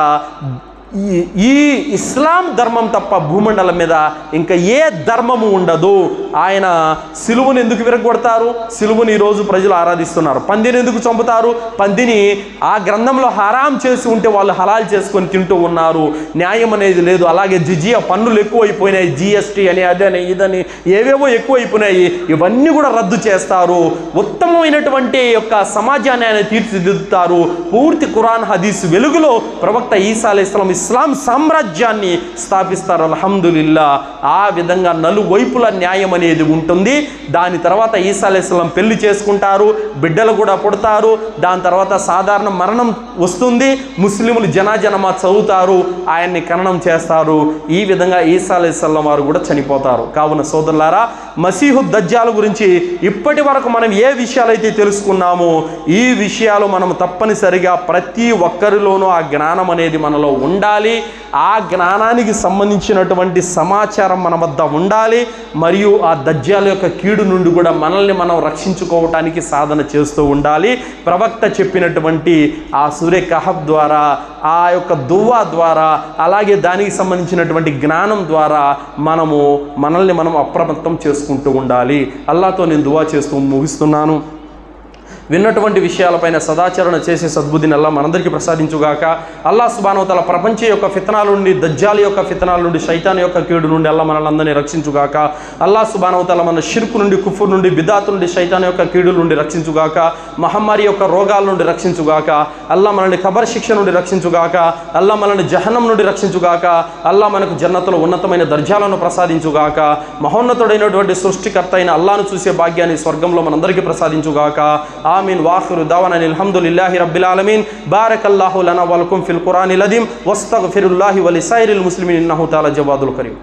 ఈ ఇస్లాం ధర్మం తప్ప భూమండలం మీద ఇంకా ఏ ధర్మము ఉండదు. ఆయన సిలువను ఎందుకు విరగొడతారు? సిలువను ఈరోజు ప్రజలు ఆరాధిస్తున్నారు. పందిని ఎందుకు చంపుతారు? పందిని ఆ గ్రంథంలో హరాం చేసి ఉంటే వాళ్ళు హలాల్ చేసుకొని తింటూ ఉన్నారు. న్యాయం అనేది లేదు. అలాగే జిజియా పన్నులు ఎక్కువైపోయినాయి, జిఎస్టీ అని అదని ఇదని ఏవేవో ఎక్కువైపోయినాయి. ఇవన్నీ కూడా రద్దు చేస్తారు. ఉత్తమమైనటువంటి యొక్క సమాజాన్ని ఆయన తీర్చిదిద్దుతారు. పూర్తి ఖురాన్ హదీస్ వెలుగులో ప్రవక్త ఈసా అలైహిస్సలాం ఇస్లాం సామ్రాజ్యాన్ని స్థాపిస్తారు. అల్హమ్దులిల్లా. ఆ విధంగా నలువైపుల న్యాయం అనేది ఉంటుంది. దాని తర్వాత ఈసా అలైహిస్సలాం పెళ్లి చేసుకుంటారు, బిడ్డలు కూడా పుడతారు. దాని తర్వాత సాధారణ మరణం వస్తుంది. ముస్లింలు జనాజనమా చదువుతారు, ఆయన్ని ఖననం చేస్తారు. ఈ విధంగా ఈసా అలైహిస్సలాం వారు కూడా చనిపోతారు. కావున సోదరులారా, మసీహు దజ్జాల్ గురించి ఇప్పటి వరకు మనం ఏ విషయాలైతే తెలుసుకున్నామో ఈ విషయాలు మనం తప్పనిసరిగా ప్రతి ఒక్కరిలోనూ ఆ జ్ఞానం అనేది మనలో ఉండాలి. ఆ జ్ఞానానికి సంబంధించినటువంటి సమాచారం మన వద్ద ఉండాలి. మరియు ఆ దజ్జాల్ యొక్క కీడు నుండి కూడా మనల్ని మనం రక్షించుకోవటానికి సాధన చేస్తూ ఉండాలి. ప్రవక్త చెప్పినటువంటి ఆ సూరే కహఫ్ ద్వారా, ఆ యొక్క దువా ద్వారా, అలాగే దానికి సంబంధించినటువంటి జ్ఞానం ద్వారా మనల్ని మనం అప్రమత్తం చేసుకుంటూ ఉండాలి. అల్లాహ్తో నేను దువా చేస్తూ ముగిస్తున్నాను. విన్నటువంటి విషయాలపైన సదాచరణ చేసే సద్బుద్ధిని అల్లాహ్ మనందరికీ ప్రసాదించుగాక. అల్లాహ్ సుబ్హానహు వ తఆలా ప్రపంచ యొక్క ఫితనాల నుండి, దజ్జాల్ యొక్క ఫితనాల నుండి, శైతాన్ యొక్క కీడు నుండి అల్లాహ్ మనల్ని అందరినీ రక్షించుగాక. అల్లాహ్ సుబ్హానహు వ తఆలా మన షిర్కు నుండి, కుఫ్ర్ నుండి, బిదాత్ నుండి, శైతాన్ యొక్క కీడుల నుండి రక్షించుగాక. మహమ్మారి యొక్క రోగాల నుండి రక్షించుగాక. అల్లాహ్ మనల్ని ఖబర్ శిక్ష నుండి రక్షించుగాక. అల్లాహ్ మనల్ని జహన్నం నుండి రక్షించుగాక. అల్లాహ్ మనకు జన్నతులో ఉన్నతమైన దర్జాలను ప్రసాదించుగాక. మహోన్నతుడైనటువంటి సృష్టికర్త అయిన అల్లాహ్ను చూసే భాగ్యాన్ని స్వర్గంలో మనందరికీ ప్రసాదించుగాక. ఆమీన్. వాఖిరు దావానా అల్హమ్దులిల్లాహి రబ్బిల్ ఆలమీన్. బారకల్లాహు లనా వలకుం ఫిల్ ఖురానిల్ అదీమ్ వస్తగ్ఫిరుల్లాహి వలిసైరిల్ ముస్లిమీన్ ఇన్నహు తఆలా జవాదుల్ కరీం.